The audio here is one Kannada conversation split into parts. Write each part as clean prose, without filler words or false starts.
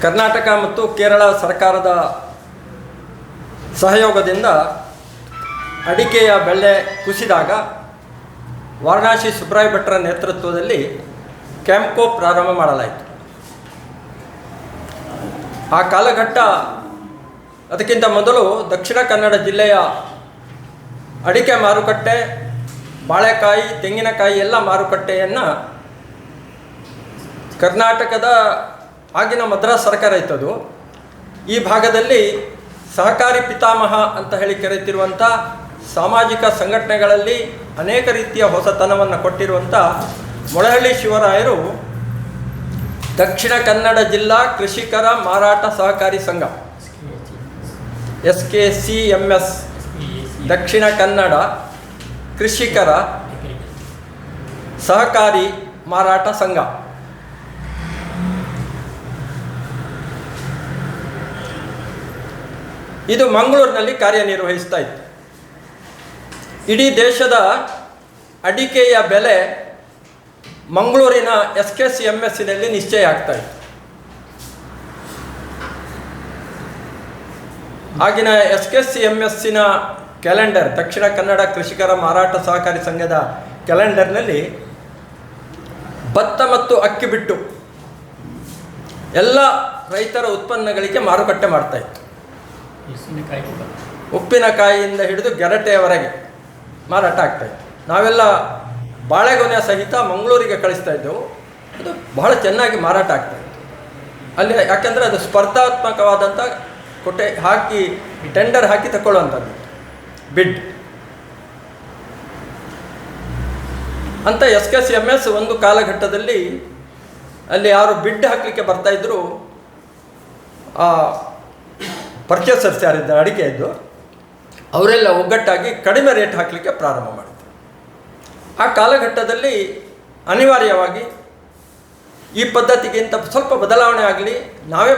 ಕರ್ನಾಟಕ ಮತ್ತು ಕೇರಳ ಸರ್ಕಾರದ ಸಹಯೋಗದಿಂದ ಅಡಿಕೆಯ ಬೆಲೆ ಕುಸಿದಾಗ ವಾರಣಾಸಿ ಸುಬ್ರಾಯ ಭಟ್ರ ನೇತೃತ್ವದಲ್ಲಿ ಕ್ಯಾಂಪ್ಕೋ ಪ್ರಾರಂಭ ಮಾಡಲಾಯಿತು. ಆ ಕಾಲಘಟ್ಟ ಅದಕ್ಕಿಂತ ಮೊದಲು ದಕ್ಷಿಣ ಕನ್ನಡ ಜಿಲ್ಲೆಯ ಅಡಿಕೆ ಮಾರುಕಟ್ಟೆ, ಬಾಳೆಕಾಯಿ, ತೆಂಗಿನಕಾಯಿ ಎಲ್ಲ ಮಾರುಕಟ್ಟೆಯನ್ನು ಕರ್ನಾಟಕದ ಆಗಿನ ಮದ್ರಾಸ್ ಸರ್ಕಾರ ಇತ್ತದು. ಈ ಭಾಗದಲ್ಲಿ ಸಹಕಾರಿ ಪಿತಾಮಹ ಅಂತ ಹೇಳಿ ಕರೆಯುತ್ತಿರುವಂಥ ಸಾಮಾಜಿಕ ಸಂಘಟನೆಗಳಲ್ಲಿ ಅನೇಕ ರೀತಿಯ ಹೊಸತನವನ್ನು ಕೊಟ್ಟಿರುವಂಥ ಮೊಳಹಳ್ಳಿ ಶಿವರಾಯರು ದಕ್ಷಿಣ ಕನ್ನಡ ಜಿಲ್ಲಾ ಕೃಷಿಕರ ಮಾರಾಟ ಸಹಕಾರಿ ಸಂಘ SKCMS ದಕ್ಷಿಣ ಕನ್ನಡ ಕೃಷಿಕರ ಸಹಕಾರಿ ಮಾರಾಟ ಸಂಘ ಇದು ಮಂಗಳೂರಿನಲ್ಲಿ ಕಾರ್ಯನಿರ್ವಹಿಸ್ತಾ ಇತ್ತು. ಇಡೀ ದೇಶದ ಅಡಿಕೆಯ ಬೆಲೆ ಮಂಗಳೂರಿನ SKCMSನಲ್ಲಿ ನಿಶ್ಚಯ ಆಗ್ತಾ ಇತ್ತು. ಆಗಿನ SKCMSನ ಕ್ಯಾಲೆಂಡರ್, ದಕ್ಷಿಣ ಕನ್ನಡ ಕೃಷಿಕರ ಮಾರಾಟ ಸಹಕಾರಿ ಸಂಘದ ಕ್ಯಾಲೆಂಡರ್ನಲ್ಲಿ ಭತ್ತ ಮತ್ತು ಅಕ್ಕಿ ಬಿಟ್ಟು ಎಲ್ಲ ರೈತರ ಉತ್ಪನ್ನಗಳಿಗೆ ಮಾರುಕಟ್ಟೆ ಮಾಡ್ತಾ ಇತ್ತು. ಉಪ್ಪಿನಕಾಯಿಯಿಂದ ಹಿಡಿದು ಗೆರಟೆಯವರೆಗೆ ಮಾರಾಟ ಆಗ್ತಾಯಿತ್ತು. ನಾವೆಲ್ಲ ಬಾಳೆಗೊನೆ ಸಹಿತ ಮಂಗಳೂರಿಗೆ ಕಳಿಸ್ತಾ ಇದ್ದೆವು. ಅದು ಬಹಳ ಚೆನ್ನಾಗಿ ಮಾರಾಟ ಆಗ್ತಾಯಿತ್ತು ಅಲ್ಲಿ. ಯಾಕೆಂದರೆ ಅದು ಸ್ಪರ್ಧಾತ್ಮಕವಾದಂಥ ಕೊಟ್ಟೆ ಹಾಕಿ ಟೆಂಡರ್ ಹಾಕಿ ತಗೊಳ್ಳುವಂಥದ್ದು, ಬಿಡ್ ಅಂತ. SKCMS ಒಂದು ಕಾಲಘಟ್ಟದಲ್ಲಿ ಅಲ್ಲಿ ಯಾರು ಬಿಡ್ ಹಾಕಲಿಕ್ಕೆ ಬರ್ತಾಯಿದ್ರು, ಆ ಪರ್ಚೇಸರ್ಸ್ ಯಾರಿದ್ದಾರೆ ಅಡಿಕೆಯದ್ದು, ಅವರೆಲ್ಲ ಒಗ್ಗಟ್ಟಾಗಿ ಕಡಿಮೆ ರೇಟ್ ಹಾಕಲಿಕ್ಕೆ ಪ್ರಾರಂಭ ಮಾಡಿದ್ರು. ಆ ಕಾಲಘಟ್ಟದಲ್ಲಿ ಅನಿವಾರ್ಯವಾಗಿ ಈ ಪದ್ಧತಿಗಿಂತ ಸ್ವಲ್ಪ ಬದಲಾವಣೆ ಆಗಲಿ, ನಾವೇ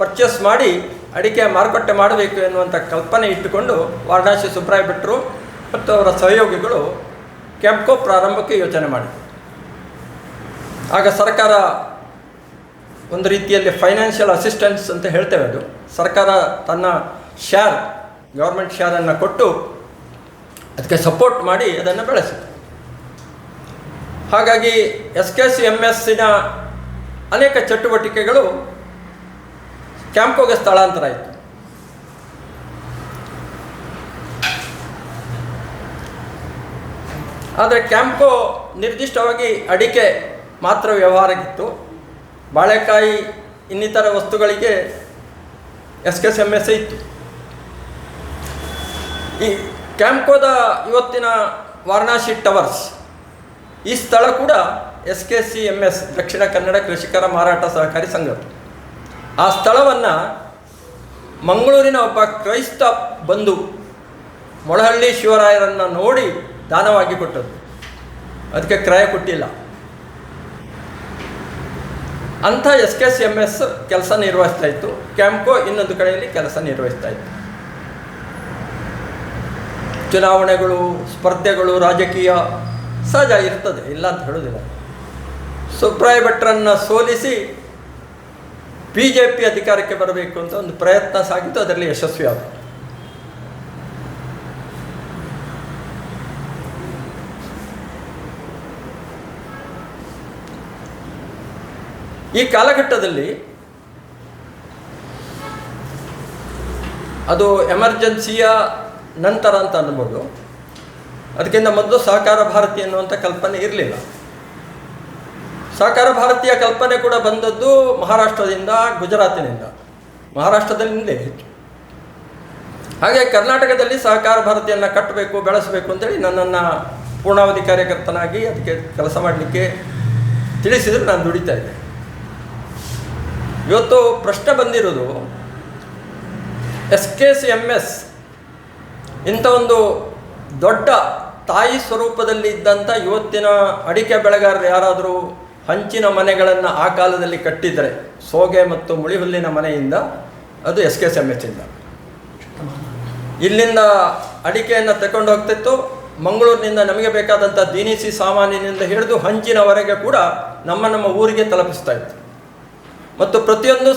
ಪರ್ಚೇಸ್ ಮಾಡಿ ಅಡಿಕೆ ಮಾರುಕಟ್ಟೆ ಮಾಡಬೇಕು ಎನ್ನುವಂಥ ಕಲ್ಪನೆ ಇಟ್ಟುಕೊಂಡು ವಾರಣಾಸಿ ಸುಬ್ರಾಯ ಭಟ್ರು ಮತ್ತು ಅವರ ಸಹಯೋಗಿಗಳು ಕ್ಯಾಂಪ್ಕೋ ಪ್ರಾರಂಭಕ್ಕೆ ಯೋಚನೆ ಮಾಡಿದರು. ಆಗ ಸರ್ಕಾರ ಒಂದು ರೀತಿಯಲ್ಲಿ ಫೈನಾನ್ಷಿಯಲ್ ಅಸಿಸ್ಟೆನ್ಸ್ ಅಂತ ಹೇಳ್ತೇವೆ, ಅದು ಸರ್ಕಾರ ತನ್ನ ಶೇರ್, ಗೌರ್ಮೆಂಟ್ ಶೇರನ್ನು ಕೊಟ್ಟು ಅದಕ್ಕೆ ಸಪೋರ್ಟ್ ಮಾಡಿ ಅದನ್ನು ಬೆಳೆಸಿತು. ಹಾಗಾಗಿ SKCMSನ ಅನೇಕ ಚಟುವಟಿಕೆಗಳು ಕ್ಯಾಂಪ್ಕೋಗೆ ಸ್ಥಳಾಂತರ ಆಯಿತು. ಆದರೆ ಕ್ಯಾಂಪ್ಕೋ ನಿರ್ದಿಷ್ಟವಾಗಿ ಅಡಿಕೆ ಮಾತ್ರ ವ್ಯವಹಾರಕ್ಕಿತ್ತು. ಬಾಳೆಕಾಯಿ ಇನ್ನಿತರ ವಸ್ತುಗಳಿಗೆ SKCMS ಇತ್ತು. ಈ ಕ್ಯಾಂಪ್ಕೋದ ಇವತ್ತಿನ ವಾರಣಾಸಿ ಟವರ್ಸ್, ಈ ಸ್ಥಳ ಕೂಡ SKCMS ದಕ್ಷಿಣ ಕನ್ನಡ ಕೃಷಿಕರ ಮಾರಾಟ ಸಹಕಾರಿ ಸಂಘ. ಆ ಸ್ಥಳವನ್ನು ಮಂಗಳೂರಿನ ಒಬ್ಬ ಕ್ರೈಸ್ತ ಬಂಧು ಮೊಳಹಳ್ಳಿ ಶಿವರಾಯರನ್ನು ನೋಡಿ ದಾನವಾಗಿ ಕೊಟ್ಟದ್ದು, ಅದಕ್ಕೆ ಕ್ರಯ ಕೊಟ್ಟಿಲ್ಲ. ಅಂಥ SKCMS ಕೆಲಸ ನಿರ್ವಹಿಸ್ತಾ ಇತ್ತು. ಕ್ಯಾಂಪ್ಕೋ ಇನ್ನೊಂದು ಕಡೆಯಲ್ಲಿ ಕೆಲಸ ನಿರ್ವಹಿಸ್ತಾ ಇತ್ತು. ಚುನಾವಣೆಗಳು, ಸ್ಪರ್ಧೆಗಳು, ರಾಜಕೀಯ ಸಹಜ ಇರ್ತದೆ, ಇಲ್ಲ ಅಂತ ಹೇಳೋದಿಲ್ಲ. ಸುಬ್ರಾಯ ಭಟ್ರನ್ನು ಸೋಲಿಸಿ BJP ಅಧಿಕಾರಕ್ಕೆ ಬರಬೇಕು ಅಂತ ಒಂದು ಪ್ರಯತ್ನ ಸಾಗಿದ್ದು, ಅದರಲ್ಲಿ ಯಶಸ್ವಿಯಾದ. ಈ ಕಾಲಘಟ್ಟದಲ್ಲಿ ಅದು ಎಮರ್ಜೆನ್ಸಿಯ ನಂತರ ಅಂತ ಅನ್ಬೋದು. ಅದಕ್ಕಿಂತ ಮೊದಲು ಸಹಕಾರ ಭಾರತಿ ಎನ್ನುವಂಥ ಕಲ್ಪನೆ ಇರಲಿಲ್ಲ. ಸಹಕಾರ ಭಾರತೀಯ ಕಲ್ಪನೆ ಕೂಡ ಬಂದದ್ದು ಮಹಾರಾಷ್ಟ್ರದಿಂದ, ಗುಜರಾತಿನಿಂದ, ಮಹಾರಾಷ್ಟ್ರದಲ್ಲಿಂದಲೇ ಹೆಚ್ಚು. ಹಾಗೆ ಕರ್ನಾಟಕದಲ್ಲಿ ಸಹಕಾರ ಭಾರತಿಯನ್ನು ಕಟ್ಟಬೇಕು, ಬೆಳೆಸಬೇಕು ಅಂತೇಳಿ ನನ್ನನ್ನು ಪೂರ್ಣಾವಧಿ ಕಾರ್ಯಕರ್ತನಾಗಿ ಅದಕ್ಕೆ ಕೆಲಸ ಮಾಡಲಿಕ್ಕೆ ತಿಳಿಸಿದ್ರು. ನಾನು ದುಡಿತಾ ಇದ್ದೆ. ಇವತ್ತು ಪ್ರಶ್ನೆ ಬಂದಿರೋದು, SKCMS ಇಂಥ ಒಂದು ದೊಡ್ಡ ತಾಯಿ ಸ್ವರೂಪದಲ್ಲಿ ಇದ್ದಂಥ ಇವತ್ತಿನ ಅಡಿಕೆ ಬೆಳೆಗಾರರು ಯಾರಾದರೂ ಹಂಚಿನ ಮನೆಗಳನ್ನು ಆ ಕಾಲದಲ್ಲಿ ಕಟ್ಟಿದರೆ, ಸೋಗೆ ಮತ್ತು ಮುಳಿಹುಲ್ಲಿನ ಮನೆಯಿಂದ, ಅದು SKCMS ಇಂದ. ಇಲ್ಲಿಂದ ಅಡಿಕೆಯನ್ನು ತಗೊಂಡು ಹೋಗ್ತಿತ್ತು. ಮಂಗಳೂರಿನಿಂದ ನಮಗೆ ಬೇಕಾದಂಥ ದಿನಸಿ ಸಾಮಾನಿನಿಂದ ಹಿಡಿದು ಹಂಚಿನವರೆಗೆ ಕೂಡ ನಮ್ಮ ಊರಿಗೆ ತಲುಪಿಸ್ತಾ ಇತ್ತು. ಮತ್ತು ಪ್ರತಿಯೊಂದು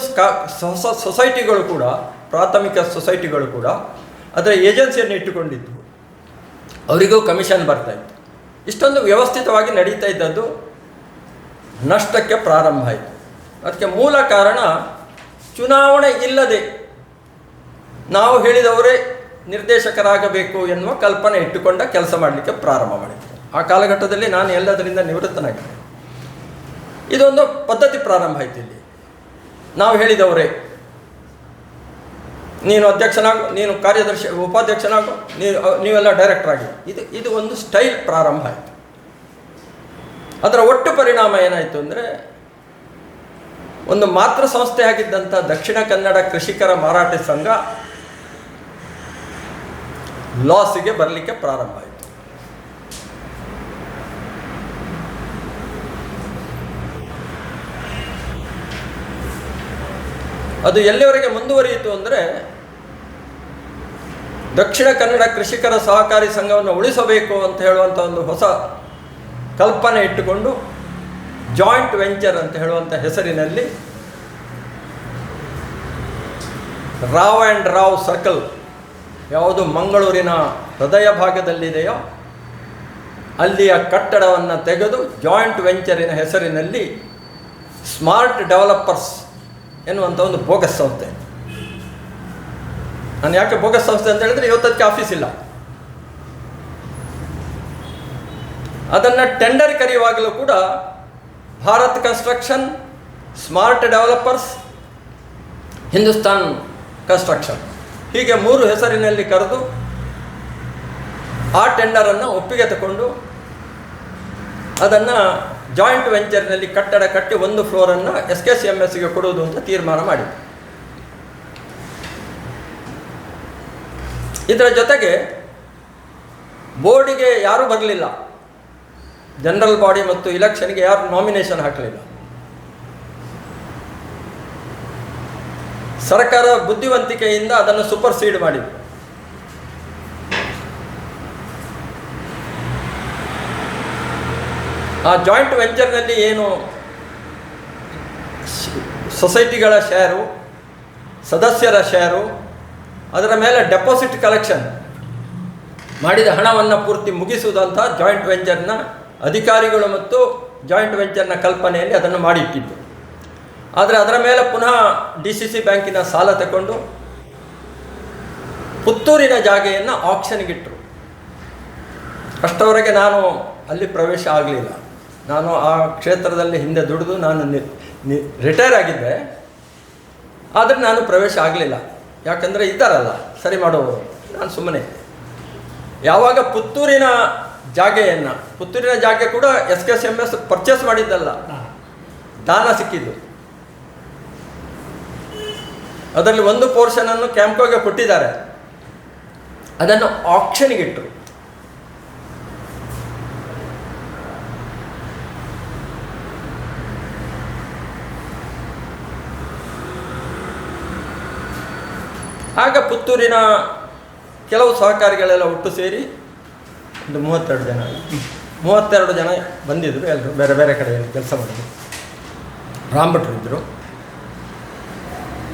ಸೊಸೈಟಿಗಳು ಕೂಡ, ಪ್ರಾಥಮಿಕ ಸೊಸೈಟಿಗಳು ಕೂಡ ಅದರ ಏಜೆನ್ಸಿಯನ್ನು ಇಟ್ಟುಕೊಂಡಿದ್ದು, ಅವರಿಗೂ ಕಮಿಷನ್ ಬರ್ತಾಯಿತ್ತು. ಇಷ್ಟೊಂದು ವ್ಯವಸ್ಥಿತವಾಗಿ ನಡೀತಾ ಇದ್ದದ್ದು ನಷ್ಟಕ್ಕೆ ಪ್ರಾರಂಭ ಆಯಿತು. ಅದಕ್ಕೆ ಮೂಲ ಕಾರಣ ಚುನಾವಣೆ ಇಲ್ಲದೆ ನಾವು ಹೇಳಿದವರೇ ನಿರ್ದೇಶಕರಾಗಬೇಕು ಎನ್ನುವ ಕಲ್ಪನೆ ಇಟ್ಟುಕೊಂಡ ಕೆಲಸ ಮಾಡಲಿಕ್ಕೆ ಪ್ರಾರಂಭ ಮಾಡಿದ್ರು. ಆ ಕಾಲಘಟ್ಟದಲ್ಲಿ ನಾನು ಎಲ್ಲದರಿಂದ ನಿವೃತ್ತನಾಗಿದ್ದೆ. ಇದೊಂದು ಪದ್ಧತಿ ಪ್ರಾರಂಭ ಆಯಿತು. ಇಲ್ಲಿ ನಾವು ಹೇಳಿದವರೇ, ನೀನು ಅಧ್ಯಕ್ಷನಾಗು, ನೀನು ಕಾರ್ಯದರ್ಶಿ ಉಪಾಧ್ಯಕ್ಷನಾಗು, ನೀವೆಲ್ಲ ಡೈರೆಕ್ಟರ್ ಆಗಿ, ಇದು ಒಂದು ಸ್ಟೈಲ್ ಪ್ರಾರಂಭ ಆಯಿತು. ಅದರ ಒಟ್ಟು ಪರಿಣಾಮ ಏನಾಯಿತು ಅಂದರೆ, ಒಂದು ಮಾತೃ ಸಂಸ್ಥೆ ಆಗಿದ್ದಂಥ ದಕ್ಷಿಣ ಕನ್ನಡ ಕೃಷಿಕರ ಮಾರಾಟ ಸಂಘ ಲಾಸಿಗೆ ಬರಲಿಕ್ಕೆ ಪ್ರಾರಂಭ ಆಯಿತು. ಅದು ಎಲ್ಲಿವರೆಗೆ ಮುಂದುವರಿಯಿತು ಅಂದರೆ, ದಕ್ಷಿಣ ಕನ್ನಡ ಕೃಷಿಕರ ಸಹಕಾರಿ ಸಂಘವನ್ನು ಉಳಿಸಬೇಕು ಅಂತ ಹೇಳುವಂಥ ಒಂದು ಹೊಸ ಕಲ್ಪನೆ ಇಟ್ಟುಕೊಂಡು ಜಾಯಿಂಟ್ ವೆಂಚರ್ ಅಂತ ಹೇಳುವಂಥ ಹೆಸರಿನಲ್ಲಿ ರಾವ್ ಆ್ಯಂಡ್ ರಾವ್ ಸರ್ಕಲ್ ಯಾವುದು ಮಂಗಳೂರಿನ ಹೃದಯ ಭಾಗದಲ್ಲಿದೆಯೋ ಅಲ್ಲಿಯ ಕಟ್ಟಡವನ್ನು ತೆಗೆದು ಜಾಯಿಂಟ್ ವೆಂಚರಿನ ಹೆಸರಿನಲ್ಲಿ ಸ್ಮಾರ್ಟ್ ಡೆವಲಪರ್ಸ್ ಎನ್ನುವಂಥ ಒಂದು ಬೋಗಸ್ ಸಂಸ್ಥೆ. ನಾನು ಯಾಕೆ ಬೋಗಸ್ ಸಂಸ್ಥೆ ಅಂತ ಹೇಳಿದ್ರೆ, ಇವತ್ತದಕ್ಕೆ ಆಫೀಸ್ ಇಲ್ಲ. ಅದನ್ನು ಟೆಂಡರ್ ಕರೆಯುವಾಗಲೂ ಕೂಡ Bharat construction, smart developers, Hindustan construction, ಹೀಗೆ 3 ಹೆಸರಿನಲ್ಲಿ ಕರೆದು ಆ ಟೆಂಡರನ್ನು ಒಪ್ಪಿಗೆ ತಗೊಂಡು ಅದನ್ನು ಜಾಯಿಂಟ್ ವೆಂಚರ್ನಲ್ಲಿ ಕಟ್ಟಡ ಕಟ್ಟಿ ಒಂದು ಫ್ಲೋರನ್ನು SKCMSಗೆ ಕೊಡುವುದು ಅಂತ ತೀರ್ಮಾನ ಮಾಡಿದೆ. ಇದರ ಜೊತೆಗೆ ಬೋರ್ಡಿಗೆ ಯಾರೂ ಬರಲಿಲ್ಲ, ಜನರಲ್ ಬಾಡಿ ಮತ್ತು ಇಲೆಕ್ಷನ್ಗೆ ಯಾರು ನಾಮಿನೇಷನ್ ಹಾಕಲಿಲ್ಲ. ಸರ್ಕಾರ ಬುದ್ಧಿವಂತಿಕೆಯಿಂದ ಅದನ್ನು ಸೂಪರ್ಸೀಡ್ ಮಾಡಿದೆ. ಆ ಜಾಯಿಂಟ್ ವೆಂಚರ್ನಲ್ಲಿ ಏನು ಸೊಸೈಟಿಗಳ ಶೇರು, ಸದಸ್ಯರ ಶೇರು, ಅದರ ಮೇಲೆ ಡೆಪಾಸಿಟ್ ಕಲೆಕ್ಷನ್ ಮಾಡಿದ ಹಣವನ್ನು ಪೂರ್ತಿ ಮುಗಿಸುವುದಂಥ ಜಾಯಿಂಟ್ ವೆಂಚರ್ನ ಅಧಿಕಾರಿಗಳು ಮತ್ತು ಜಾಯಿಂಟ್ ವೆಂಚರ್ನ ಕಲ್ಪನೆಯಲ್ಲಿ ಅದನ್ನು ಮಾಡಿಟ್ಟಿದ್ದು. ಆದರೆ ಅದರ ಮೇಲೆ ಪುನಃ DCC ಬ್ಯಾಂಕಿನ ಸಾಲ ತಗೊಂಡು ಪುತ್ತೂರಿನ ಜಾಗೆಯನ್ನು ಆಕ್ಷನ್ಗಿಟ್ಟರು. ಅಷ್ಟವರೆಗೆ ನಾನು ಅಲ್ಲಿ ಪ್ರವೇಶ ಆಗಲಿಲ್ಲ. ನಾನು ಆ ಕ್ಷೇತ್ರದಲ್ಲಿ ಹಿಂದೆ ದುಡಿದು ನಾನು ರಿಟೈರ್ ಆಗಿದ್ದೆ. ಆದರೆ ನಾನು ಪ್ರವೇಶ ಆಗಲಿಲ್ಲ. ಯಾಕಂದರೆ ಇದ್ದಾರಲ್ಲ ಸರಿ ಮಾಡೋರು, ನಾನು ಸುಮ್ಮನೆ. ಯಾವಾಗ ಪುತ್ತೂರಿನ ಜಾಗೆ ಕೂಡ SKCMS ಪರ್ಚೇಸ್ ಮಾಡಿದ್ದಲ್ಲ, ದಾನ ಸಿಕ್ಕಿದ್ದು. ಅದರಲ್ಲಿ ಒಂದು ಪೋರ್ಷನನ್ನು ಕ್ಯಾಂಪ್ಕೋಗೆ ಕೊಟ್ಟಿದ್ದಾರೆ. ಅದನ್ನು ಆಕ್ಷನ್ಗಿಟ್ಟರು. ಆಗ ಪುತ್ತೂರಿನ ಕೆಲವು ಸಹಕಾರಿಗಳೆಲ್ಲ ಒಟ್ಟು ಸೇರಿ ಒಂದು 32 ಜನ ಬಂದಿದ್ದರು. ಎಲ್ಲರೂ ಬೇರೆ ಬೇರೆ ಕಡೆಯಲ್ಲಿ ಕೆಲಸ ಮಾಡಿದ್ರು. ರಾಮಭಟ್ರು ಇದ್ದರು.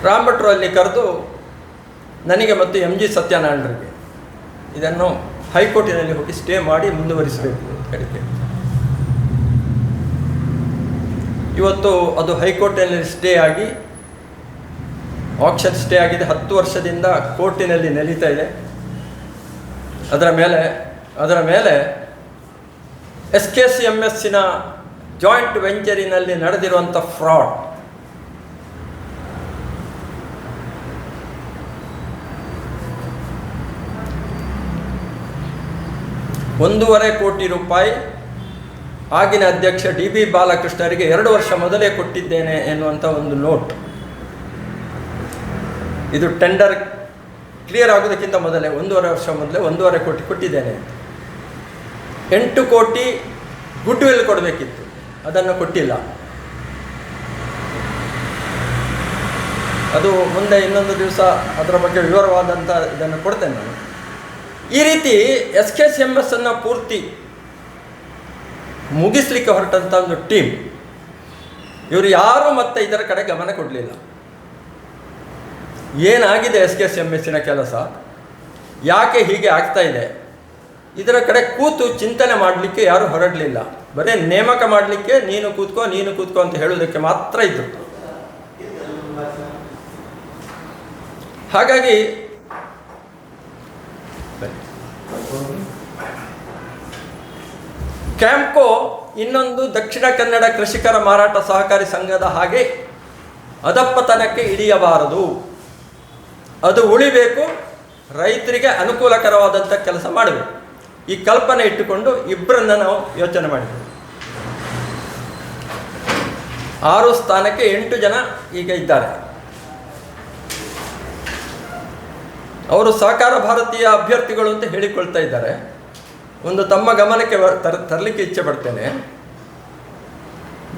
ರಾಮಭಟ್ರು ಅಲ್ಲಿ ಕರೆದು ನನಗೆ ಮತ್ತು MG ಸತ್ಯನಾರಾಯಣರಿಗೆ ಇದನ್ನು ಹೈಕೋರ್ಟಿನಲ್ಲಿ ಹೋಗಿ ಸ್ಟೇ ಮಾಡಿ ಮುಂದುವರಿಸಬೇಕು ಅಂತ ಹೇಳಿದ್ದೆ. ಇವತ್ತು ಅದು ಹೈಕೋರ್ಟಿನಲ್ಲಿ ಸ್ಟೇ ಆಗಿ, ಆಕ್ಷನ್ ಸ್ಟೇ ಆಗಿದೆ. 10 ವರ್ಷದಿಂದ ಕೋರ್ಟಿನಲ್ಲಿ ನಡೀತಾ ಇದೆ. ಅದರ ಮೇಲೆ SKCMSನ ಜಾಯಿಂಟ್ ವೆಂಚರಿನಲ್ಲಿ ನಡೆದಿರುವಂಥ ಫ್ರಾಡ್, ₹1.5 ಕೋಟಿ ಆಗಿನ ಅಧ್ಯಕ್ಷ DB ಬಾಲಕೃಷ್ಣರಿಗೆ 2 ವರ್ಷ ಮೊದಲೇ ಕೊಟ್ಟಿದ್ದೇನೆ ಎನ್ನುವಂಥ ಒಂದು ನೋಟ್. ಇದು ಟೆಂಡರ್ ಕ್ಲಿಯರ್ ಆಗೋದಕ್ಕಿಂತ ಮೊದಲೇ 1.5 ವರ್ಷ ಮೊದಲೇ ₹1.5 ಕೋಟಿ ಕೊಟ್ಟಿದ್ದೇನೆ. 8 ಕೋಟಿ ಗುಡ್ ವಿಲ್ ಕೊಡಬೇಕಿತ್ತು, ಅದನ್ನು ಕೊಟ್ಟಿಲ್ಲ. ಅದು ಮುಂದೆ ಇನ್ನೊಂದು ದಿವಸ ಅದರ ಬಗ್ಗೆ ವಿವರವಾದಂಥ ಇದನ್ನು ಕೊಡ್ತೇನೆ ನಾನು. ಈ ರೀತಿ SKCMSನ್ನು ಪೂರ್ತಿ ಮುಗಿಸ್ಲಿಕ್ಕೆ ಹೊರಟಂಥ ಒಂದು ಟೀಮ್ ಇವರು ಯಾರೂ ಮತ್ತೆ ಇದರ ಕಡೆ ಗಮನ ಕೊಡಲಿಲ್ಲ. ಏನಾಗಿದೆ SKSMSನ ಕೆಲಸ, ಯಾಕೆ ಹೀಗೆ ಆಗ್ತಾ ಇದೆ, ಇದರ ಕಡೆ ಕೂತು ಚಿಂತನೆ ಮಾಡಲಿಕ್ಕೆ ಯಾರೂ ಹೊರಡಲಿಲ್ಲ. ಬರೀ ನೇಮಕ ಮಾಡಲಿಕ್ಕೆ ನೀನು ಕೂತ್ಕೋ ಅಂತ ಹೇಳೋದಕ್ಕೆ ಮಾತ್ರ ಇತ್ತು. ಹಾಗಾಗಿ ಕ್ಯಾಂಪ್ಕೋ ಇನ್ನೊಂದು ದಕ್ಷಿಣ ಕನ್ನಡ ಕೃಷಿಕರ ಮಾರಾಟ ಸಹಕಾರಿ ಸಂಘದ ಹಾಗೆ ಅಧಪ್ಪತನಕ್ಕೆ ಇಳಿಯಬಾರದು. ಅದು ಉಳಿಬೇಕು, ರೈತರಿಗೆ ಅನುಕೂಲಕರವಾದಂಥ ಕೆಲಸ ಮಾಡಬೇಕು. ಈ ಕಲ್ಪನೆ ಇಟ್ಟುಕೊಂಡು ಇಬ್ಬರನ್ನ ನಾವು ಯೋಚನೆ ಮಾಡಿದ್ವಿ. 6 ಸ್ಥಾನಕ್ಕೆ 8 ಜನ ಈಗ ಇದ್ದಾರೆ. ಅವರು ಸಹಕಾರ ಭಾರತೀಯ ಅಭ್ಯರ್ಥಿಗಳು ಅಂತ ಹೇಳಿಕೊಳ್ತಾ ಇದ್ದಾರೆ. ಒಂದು ತಮ್ಮ ಗಮನಕ್ಕೆ ತರಲಿಕ್ಕೆ ಇಚ್ಛೆ ಪಡ್ತೇನೆ.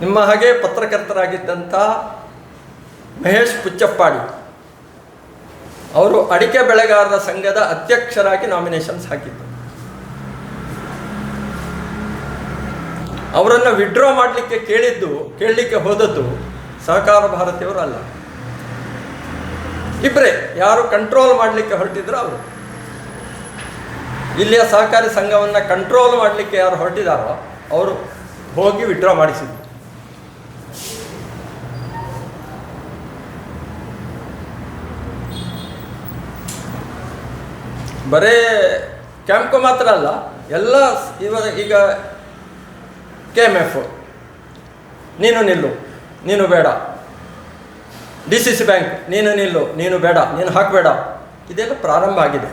ನಿಮ್ಮ ಹಾಗೆ ಪತ್ರಕರ್ತರಾಗಿದ್ದಂಥ ಮಹೇಶ್ ಪುಚ್ಚಪ್ಪಾಡಿ ಅವರು ಅಡಿಕೆ ಬೆಳೆಗಾರರ ಸಂಘದ ಅಧ್ಯಕ್ಷರಾಗಿ ನಾಮಿನೇಷನ್ಸ್ ಹಾಕಿದ್ದರು. ಅವರನ್ನು ವಿಡ್ರಾ ಮಾಡಲಿಕ್ಕೆ ಕೇಳಲಿಕ್ಕೆ ಹೋದದ್ದು ಸಹಕಾರ ಭಾರತೀಯವರು ಅಲ್ಲ. ಇಬ್ಬರೇ ಯಾರು ಕಂಟ್ರೋಲ್ ಮಾಡಲಿಕ್ಕೆ ಹೊರಟಿದ್ರು ಅವರು. ಇಲ್ಲಿಯ ಸಹಕಾರಿ ಸಂಘವನ್ನು ಕಂಟ್ರೋಲ್ ಮಾಡಲಿಕ್ಕೆ ಯಾರು ಹೊರಟಿದ್ದಾರೋ ಅವರು ಹೋಗಿ ವಿಡ್ರಾ ಮಾಡಿಸಿದ್ರು. ಬರೇ ಕ್ಯಾಂಪ್ಕೋ ಮಾತ್ರ ಅಲ್ಲ, ಎಲ್ಲ ಈಗ KMF ನೀನು ನಿಲ್ಲು, ನೀನು ಬೇಡ, DCC ಬ್ಯಾಂಕ್ ನೀನು ನಿಲ್ಲು, ನೀನು ಬೇಡ, ನೀನು ಹಾಕಬೇಡ, ಇದೆಲ್ಲ ಪ್ರಾರಂಭ ಆಗಿದೆ.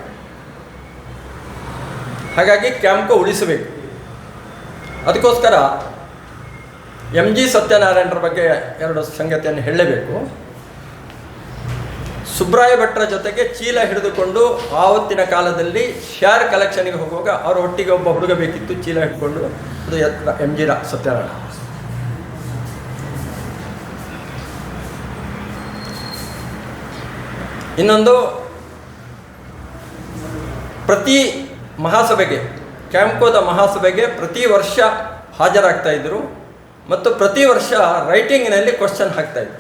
ಹಾಗಾಗಿ ಕ್ಯಾಂಪ್ಕೋ ಉಳಿಸಬೇಕು. ಅದಕ್ಕೋಸ್ಕರ MG ಸತ್ಯನಾರಾಯಣರ ಬಗ್ಗೆ 2 ಸಂಗತಿಯನ್ನು ಹೇಳಲೇಬೇಕು. ಸುಬ್ರಾಯ ಭಟ್ರ ಜೊತೆಗೆ ಚೀಲ ಹಿಡಿದುಕೊಂಡು ಆವತ್ತಿನ ಕಾಲದಲ್ಲಿ ಶೇರ್ ಕಲೆಕ್ಷನ್ಗೆ ಹೋಗುವಾಗ ಅವರ ಒಟ್ಟಿಗೆ ಒಬ್ಬ ಹುಡುಗ ಬೇಕಿತ್ತು ಚೀಲ ಹಿಡ್ಕೊಂಡು, ಅದು MG ಸತ್ಯನಾರಾಯಣ. ಇನ್ನೊಂದು, ಪ್ರತಿ ಮಹಾಸಭೆಗೆ, ಕ್ಯಾಂಪ್ಕೋದ ಮಹಾಸಭೆಗೆ ಪ್ರತಿ ವರ್ಷ ಹಾಜರಾಗ್ತಾ ಇದ್ದರು ಮತ್ತು ಪ್ರತಿ ವರ್ಷ ರೈಟಿಂಗ್ನಲ್ಲಿ ಕ್ವಶನ್ ಹಾಕ್ತಾಯಿದ್ರು.